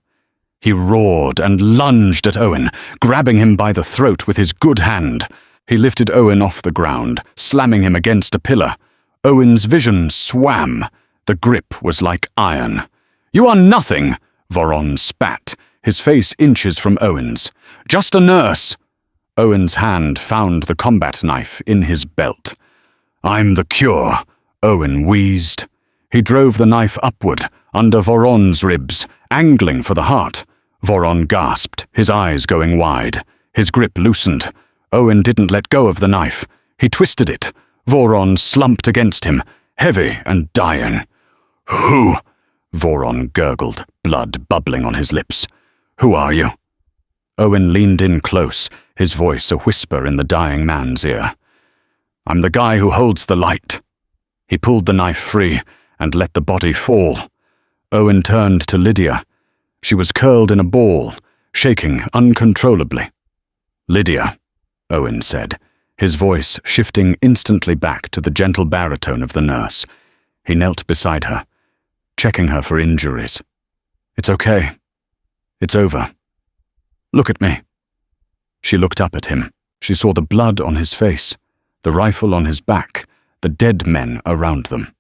He roared and lunged at Owen, grabbing him by the throat with his good hand. He lifted Owen off the ground, slamming him against a pillar. Owen's vision swam. The grip was like iron. "You are nothing," Voron spat, his face inches from Owen's. "Just a nurse." Owen's hand found the combat knife in his belt. "I'm the cure," Owen wheezed. He drove the knife upward, under Voron's ribs, angling for the heart. Voron gasped, his eyes going wide. His grip loosened. Owen didn't let go of the knife. He twisted it. Voron slumped against him, heavy and dying. "Who?" Voron gurgled, blood bubbling on his lips. "Who are you?" Owen leaned in close, his voice a whisper in the dying man's ear. "I'm the guy who holds the light." He pulled the knife free and let the body fall. Owen turned to Lydia. She was curled in a ball, shaking uncontrollably. "Lydia," Owen said, his voice shifting instantly back to the gentle baritone of the nurse. He knelt beside her, checking her for injuries. "It's okay. It's over. Look at me." She looked up at him. She saw the blood on his face, the rifle on his back, the dead men around them.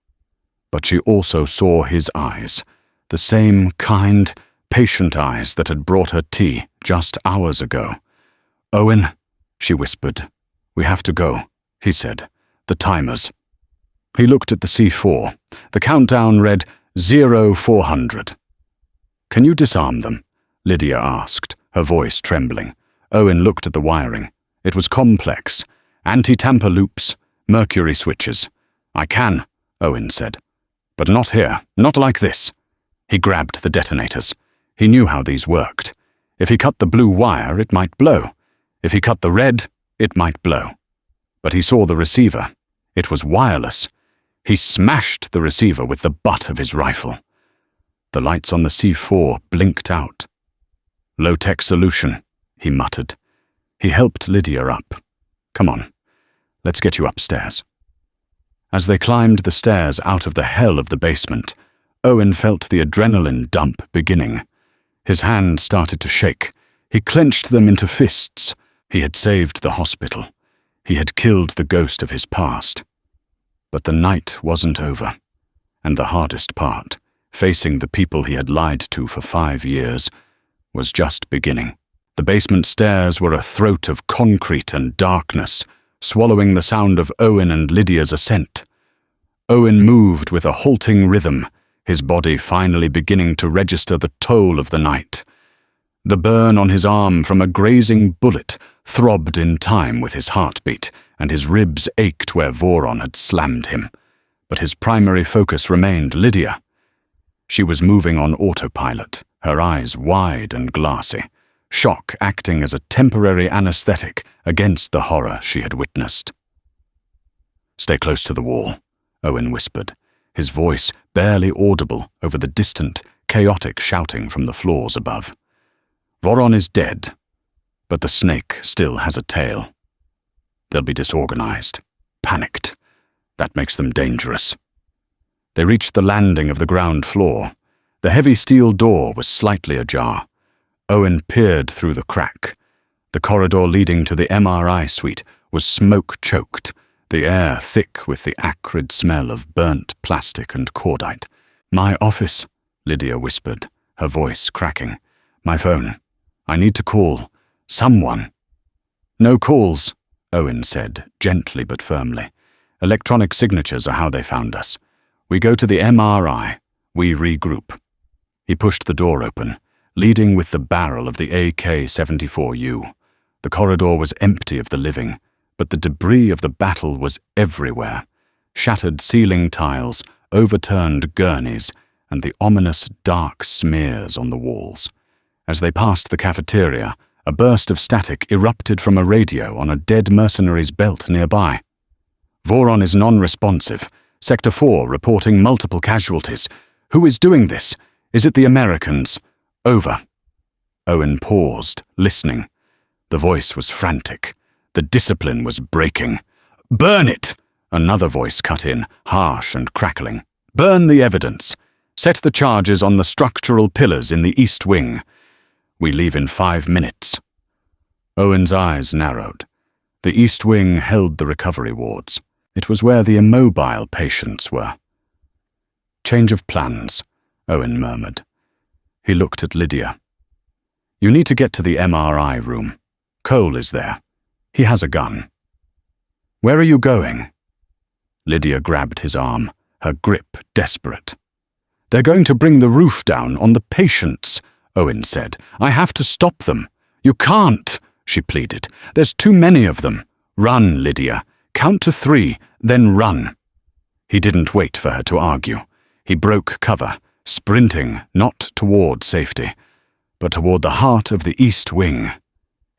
But she also saw his eyes, the same kind, patient eyes that had brought her tea just hours ago. "Owen," she whispered. "We have to go," he said. "The timers." He looked at the C4. The countdown read 0400. "Can you disarm them?" Lydia asked, her voice trembling. Owen looked at the wiring. It was complex. Anti-tamper loops, mercury switches. "I can," Owen said. "But not here, not like this." He grabbed the detonators. He knew how these worked. If he cut the blue wire, it might blow. If he cut the red, it might blow. But he saw the receiver. It was wireless. He smashed the receiver with the butt of his rifle. The lights on the C4 blinked out. "Low-tech solution," he muttered. He helped Lydia up. "Come on, let's get you upstairs." As they climbed the stairs out of the hell of the basement, Owen felt the adrenaline dump beginning. His hands started to shake. He clenched them into fists. He had saved the hospital. He had killed the ghost of his past. But the night wasn't over. And the hardest part, facing the people he had lied to for 5 years, was just beginning. The basement stairs were a throat of concrete and darkness, swallowing the sound of Owen and Lydia's ascent. Owen moved with a halting rhythm, his body finally beginning to register the toll of the night. The burn on his arm from a grazing bullet throbbed in time with his heartbeat, and his ribs ached where Voron had slammed him. But his primary focus remained Lydia. She was moving on autopilot, her eyes wide and glassy, shock acting as a temporary anesthetic against the horror she had witnessed. "Stay close to the wall," Owen whispered, his voice barely audible over the distant, chaotic shouting from the floors above. "Voron is dead, but the snake still has a tail. They'll be disorganized, panicked. That makes them dangerous." They reached the landing of the ground floor. The heavy steel door was slightly ajar. Owen peered through the crack. The corridor leading to the MRI suite was smoke-choked, the air thick with the acrid smell of burnt plastic and cordite. "My office," Lydia whispered, her voice cracking. "My phone. I need to call someone." "No calls," Owen said, gently but firmly. "Electronic signatures are how they found us. We go to the MRI. We regroup." He pushed the door open, leading with the barrel of the AK-74U. The corridor was empty of the living, but the debris of the battle was everywhere. Shattered ceiling tiles, overturned gurneys, and the ominous dark smears on the walls. As they passed the cafeteria, a burst of static erupted from a radio on a dead mercenary's belt nearby. "Voron is non-responsive. Sector 4 reporting multiple casualties. Who is doing this? Is it the Americans? Over." Owen paused, listening. The voice was frantic. The discipline was breaking. "Burn it!" Another voice cut in, harsh and crackling. "Burn the evidence. Set the charges on the structural pillars in the East Wing. We leave in 5 minutes." Owen's eyes narrowed. The East Wing held the recovery wards. It was where the immobile patients were. "Change of plans," Owen murmured. He looked at Lydia. "You need to get to the MRI room. Cole is there. He has a gun." "Where are you going?" Lydia grabbed his arm, her grip desperate. "They're going to bring the roof down on the patients," Owen said. "I have to stop them." "You can't," she pleaded. "There's too many of them." "Run, Lydia. Count to 3, then run." He didn't wait for her to argue. He broke cover, sprinting not toward safety, but toward the heart of the East Wing.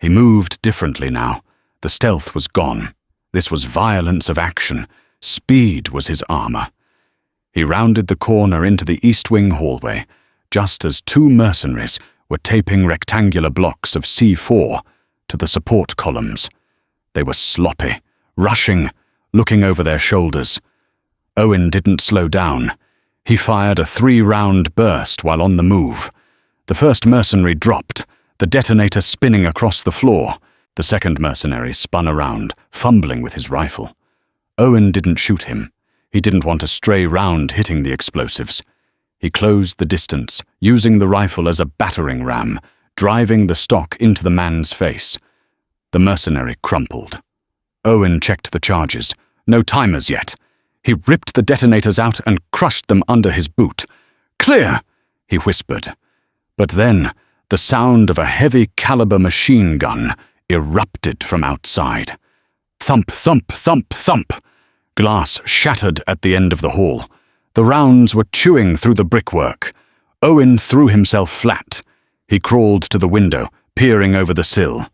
He moved differently now. The stealth was gone. This was violence of action. Speed was his armor. He rounded the corner into the East Wing hallway, just as 2 mercenaries were taping rectangular blocks of C4 to the support columns. They were sloppy, rushing, looking over their shoulders. Owen didn't slow down. He fired a 3-round burst while on the move. The first mercenary dropped, the detonator spinning across the floor. The second mercenary spun around, fumbling with his rifle. Owen didn't shoot him. He didn't want a stray round hitting the explosives. He closed the distance, using the rifle as a battering ram, driving the stock into the man's face. The mercenary crumpled. Owen checked the charges. No timers yet. He ripped the detonators out and crushed them under his boot. "Clear!" he whispered. But then, the sound of a heavy-caliber machine gun erupted from outside. Thump, thump, thump, thump. Glass shattered at the end of the hall. The rounds were chewing through the brickwork. Owen threw himself flat. He crawled to the window, peering over the sill.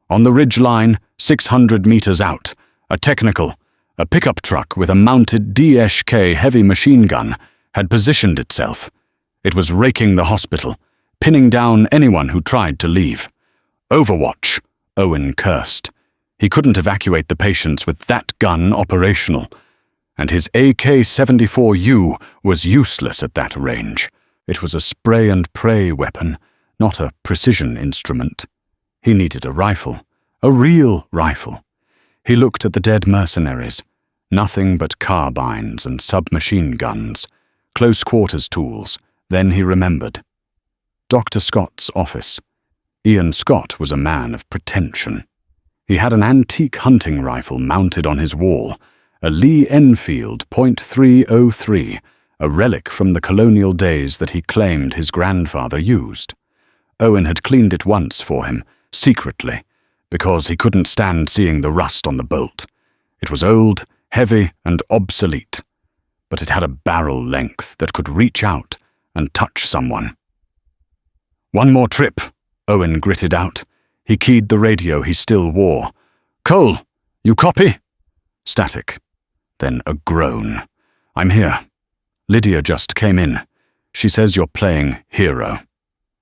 On the ridge line, 600 meters out, a technical, a pickup truck with a mounted DSK heavy machine gun, had positioned itself. It was raking the hospital, pinning down anyone who tried to leave. "Overwatch," Owen cursed. He couldn't evacuate the patients with that gun operational, and his AK-74U was useless at that range. It was a spray-and-pray weapon, not a precision instrument. He needed a rifle, a real rifle. He looked at the dead mercenaries. Nothing but carbines and submachine guns, close-quarters tools. Then he remembered. Dr. Scott's office. Ian Scott was a man of pretension. He had an antique hunting rifle mounted on his wall, a Lee Enfield .303, a relic from the colonial days that he claimed his grandfather used. Owen had cleaned it once for him, secretly, because he couldn't stand seeing the rust on the bolt. It was old, heavy, and obsolete, but it had a barrel length that could reach out and touch someone. "One more trip," Owen gritted out. He keyed the radio he still wore. "Cole, you copy?" Static. Then a groan. "I'm here. Lydia just came in. She says you're playing hero.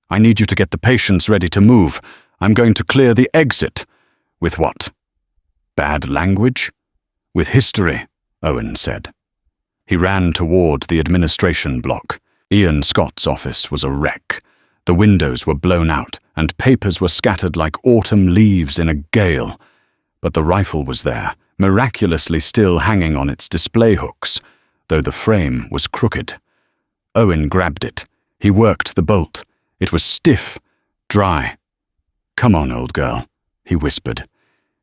I need you to get the patients ready to move. I'm going to clear the exit." "With what? Bad language?" "With history," Owen said. He ran toward the administration block. Ian Scott's office was a wreck. The windows were blown out, and papers were scattered like autumn leaves in a gale. But the rifle was there, miraculously still hanging on its display hooks, though the frame was crooked. Owen grabbed it. He worked the bolt. It was stiff, dry. "Come on, old girl," he whispered.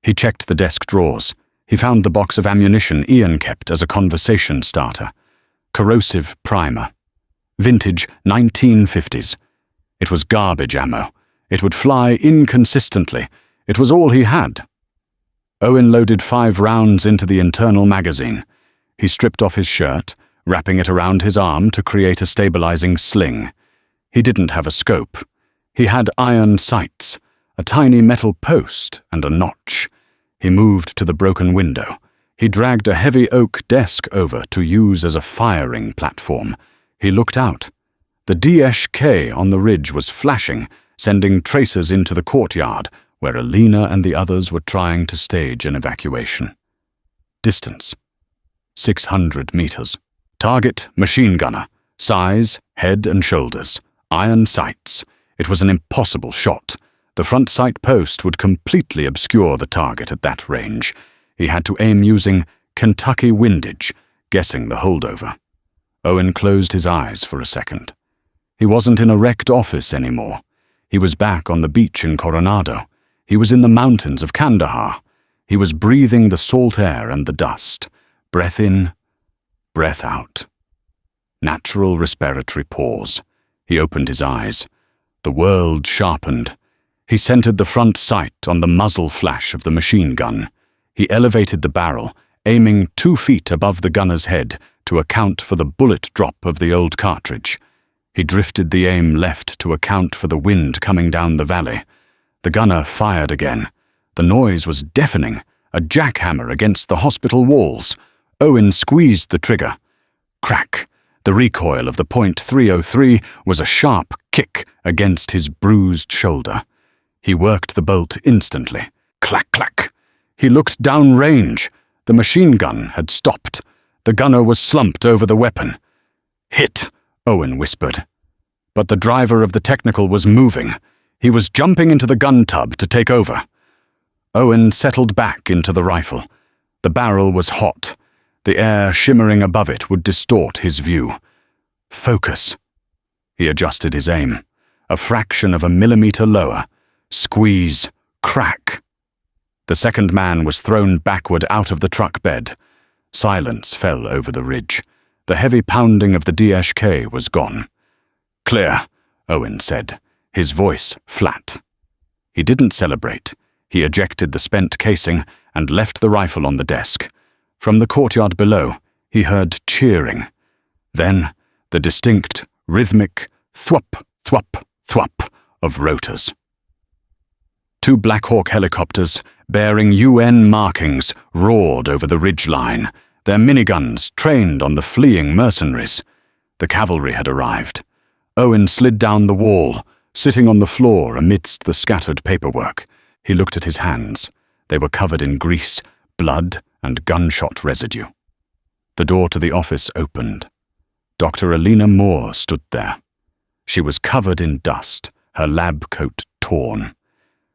He checked the desk drawers. He found the box of ammunition Ian kept as a conversation starter. Corrosive primer. Vintage 1950s. It was garbage ammo. It would fly inconsistently. It was all he had. Owen loaded 5 rounds into the internal magazine. He stripped off his shirt, wrapping it around his arm to create a stabilizing sling. He didn't have a scope. He had iron sights, a tiny metal post, and a notch. He moved to the broken window. He dragged a heavy oak desk over to use as a firing platform. He looked out. The DSK on the ridge was flashing, sending tracers into the courtyard where Alina and the others were trying to stage an evacuation. Distance: 600 meters. Target: machine gunner. Size: head and shoulders. Iron sights. It was an impossible shot. The front sight post would completely obscure the target at that range. He had to aim using Kentucky windage, guessing the holdover. Owen closed his eyes for a second. He wasn't in a wrecked office anymore. He was back on the beach in Coronado. He was in the mountains of Kandahar. He was breathing the salt air and the dust. Breath in, breath out. Natural respiratory pause. He opened his eyes. The world sharpened. He centered the front sight on the muzzle flash of the machine gun. He elevated the barrel, aiming 2 feet above the gunner's head to account for the bullet drop of the old cartridge. He drifted the aim left to account for the wind coming down the valley. The gunner fired again. The noise was deafening, a jackhammer against the hospital walls. Owen squeezed the trigger. Crack! The recoil of the .303 was a sharp kick against his bruised shoulder. He worked the bolt instantly. Clack, clack. He looked downrange. The machine gun had stopped. The gunner was slumped over the weapon. Hit, Owen whispered. But the driver of the technical was moving. He was jumping into the gun tub to take over. Owen settled back into the rifle. The barrel was hot. The air shimmering above it would distort his view. Focus. He adjusted his aim. A fraction of a millimeter lower. Squeeze. Crack. The second man was thrown backward out of the truck bed. Silence fell over the ridge. The heavy pounding of the DSK was gone. Clear, Owen said, his voice flat. He didn't celebrate. He ejected the spent casing and left the rifle on the desk. From the courtyard below, he heard cheering. Then, the distinct, rhythmic thwop, thwop, thwop of rotors. 2 Black Hawk helicopters, bearing UN markings, roared over the ridgeline, their miniguns trained on the fleeing mercenaries. The cavalry had arrived. Owen slid down the wall, sitting on the floor amidst the scattered paperwork. He looked at his hands. They were covered in grease, blood, and gunshot residue. The door to the office opened. Dr. Alina Moore stood there. She was covered in dust, her lab coat torn.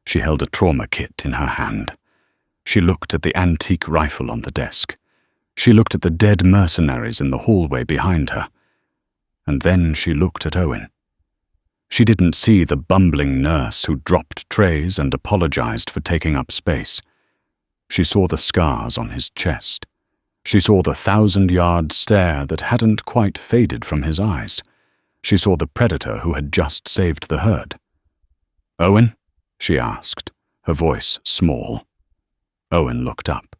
She held a trauma kit in her hand. She looked at the antique rifle on the desk. She looked at the dead mercenaries in the hallway behind her. And then she looked at Owen. She didn't see the bumbling nurse who dropped trays and apologized for taking up space. She saw the scars on his chest. She saw the 1,000-yard stare that hadn't quite faded from his eyes. She saw the predator who had just saved the herd. "Owen?" she asked, her voice small. Owen looked up.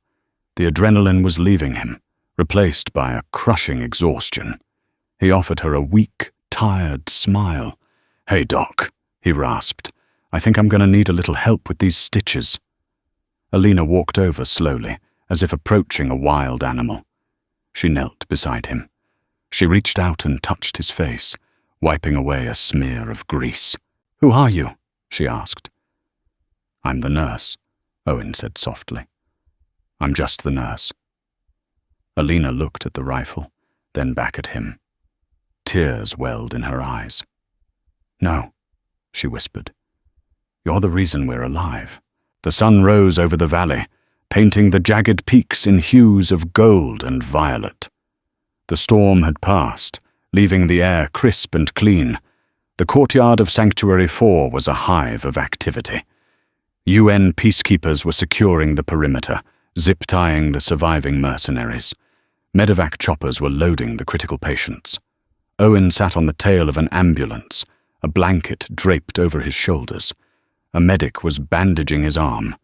The adrenaline was leaving him, replaced by a crushing exhaustion. He offered her a weak, tired smile. "Hey, Doc," he rasped. "I think I'm going to need a little help with these stitches." Alina walked over slowly, as if approaching a wild animal. She knelt beside him. She reached out and touched his face, wiping away a smear of grease. "Who are you?" she asked. "I'm the nurse," Owen said softly. "I'm just the nurse." Alina looked at the rifle, then back at him. Tears welled in her eyes. "No," she whispered. "You're the reason we're alive." The sun rose over the valley, painting the jagged peaks in hues of gold and violet. The storm had passed, leaving the air crisp and clean. The courtyard of Sanctuary 4 was a hive of activity. UN peacekeepers were securing the perimeter, zip-tying the surviving mercenaries. Medevac choppers were loading the critical patients. Owen sat on the tail of an ambulance, a blanket draped over his shoulders. A medic was bandaging his arm.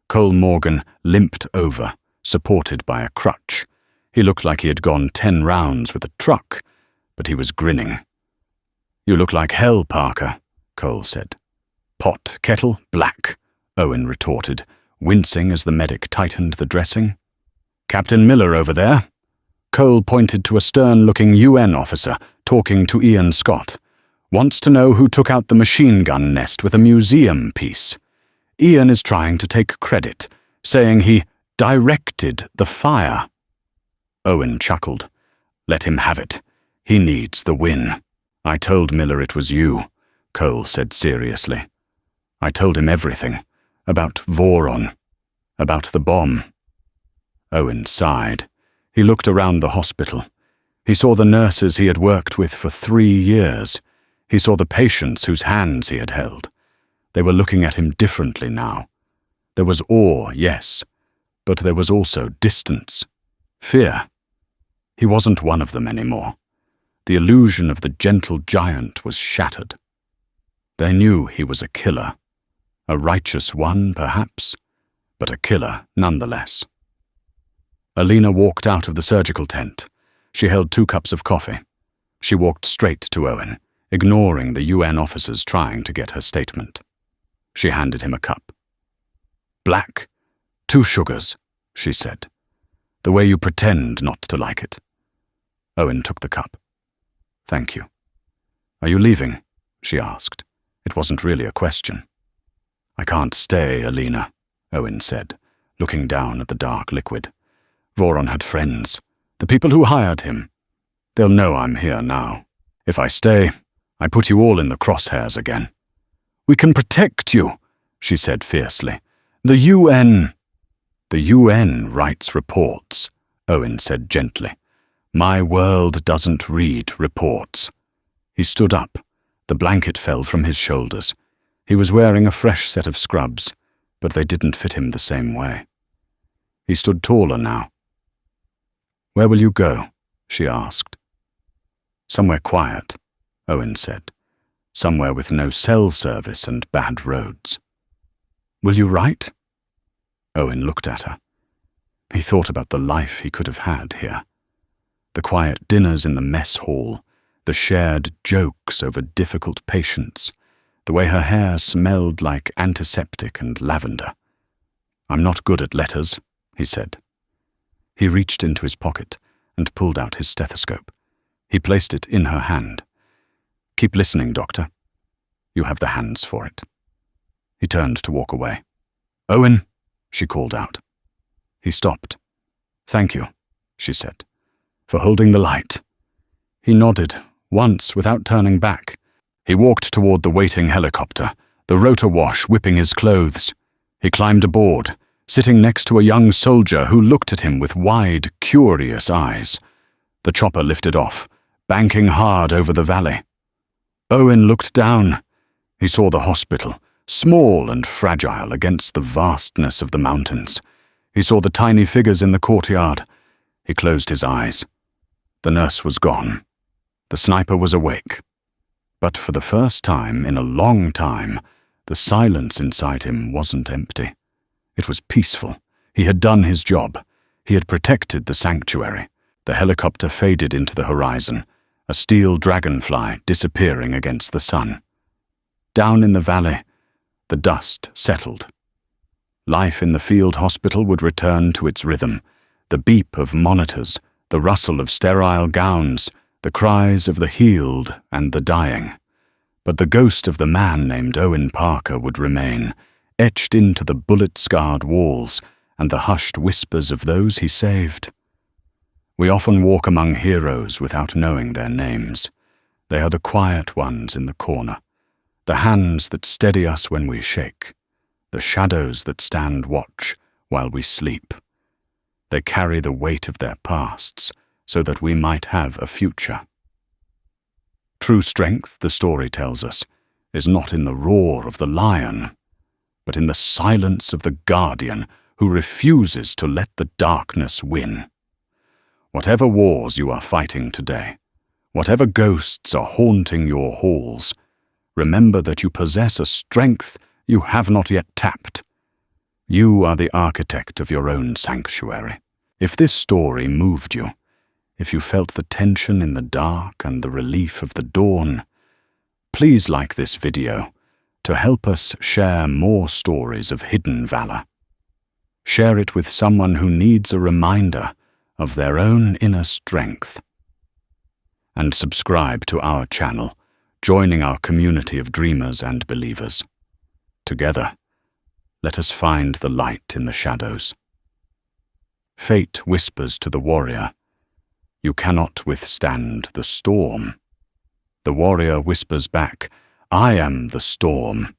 Cole Morgan limped over, supported by a crutch. He looked like he had gone 10 rounds with a truck, but he was grinning. "You look like hell, Parker," Cole said. "Pot, kettle, black," Owen retorted, wincing as the medic tightened the dressing. "Captain Miller over there." Cole pointed to a stern-looking UN officer talking to Ian Scott. Wants to know who took out the machine gun nest with a museum piece. Ian is trying to take credit, saying he directed the fire. Owen chuckled. Let him have it. He needs the win. I told Miller it was you, Cole said seriously. I told him everything. About Voron. About the bomb. Owen sighed. He looked around the hospital. He saw the nurses he had worked with for 3 years. He saw the patients whose hands he had held. They were looking at him differently now. There was awe, yes, but there was also distance, fear. He wasn't one of them anymore. The illusion of the gentle giant was shattered. They knew he was a killer. A righteous one, perhaps, but a killer nonetheless. Alina walked out of the surgical tent. She held 2 cups of coffee. She walked straight to Owen, ignoring the UN officers trying to get her statement. She handed him a cup. Black, 2 sugars, she said, the way you pretend not to like it. Owen took the cup. Thank you. Are you leaving? She asked. It wasn't really a question. I can't stay, Alina, Owen said, looking down at the dark liquid. Voron had friends, the people who hired him. They'll know I'm here now. If I stay, I put you all in the crosshairs again. We can protect you, she said fiercely. The UN writes reports, Owen said gently. My world doesn't read reports. He stood up. The blanket fell from his shoulders. He was wearing a fresh set of scrubs, but they didn't fit him the same way. He stood taller now. Where will you go? She asked. Somewhere quiet, Owen said. Somewhere with no cell service and bad roads. Will you write? Owen looked at her. He thought about the life he could have had here. The quiet dinners in the mess hall, the shared jokes over difficult patients, the way her hair smelled like antiseptic and lavender. I'm not good at letters, he said. He reached into his pocket and pulled out his stethoscope. He placed it in her hand. Keep listening, Doctor. You have the hands for it. He turned to walk away. Owen, she called out. He stopped. Thank you, she said, for holding the light. He nodded, once without turning back. He walked toward the waiting helicopter, the rotor wash whipping his clothes. He climbed aboard, sitting next to a young soldier who looked at him with wide, curious eyes. The chopper lifted off, banking hard over the valley. Owen looked down. He saw the hospital, small and fragile against the vastness of the mountains. He saw the tiny figures in the courtyard. He closed his eyes. The nurse was gone. The sniper was awake. But for the first time in a long time, the silence inside him wasn't empty. It was peaceful. He had done his job. He had protected the sanctuary. The helicopter faded into the horizon, a steel dragonfly disappearing against the sun. Down in the valley, the dust settled. Life in the field hospital would return to its rhythm, the beep of monitors, the rustle of sterile gowns, the cries of the healed and the dying. But the ghost of the man named Owen Parker would remain, etched into the bullet-scarred walls and the hushed whispers of those he saved. We often walk among heroes without knowing their names. They are the quiet ones in the corner, the hands that steady us when we shake, the shadows that stand watch while we sleep. They carry the weight of their pasts so that we might have a future. True strength, the story tells us, is not in the roar of the lion, but in the silence of the guardian who refuses to let the darkness win. Whatever wars you are fighting today, whatever ghosts are haunting your halls, remember that you possess a strength you have not yet tapped. You are the architect of your own sanctuary. If this story moved you, if you felt the tension in the dark and the relief of the dawn, please like this video to help us share more stories of hidden valor. Share it with someone who needs a reminder of their own inner strength. And subscribe to our channel, joining our community of dreamers and believers. Together, let us find the light in the shadows. Fate whispers to the warrior, "You cannot withstand the storm." The warrior whispers back, "I am the storm.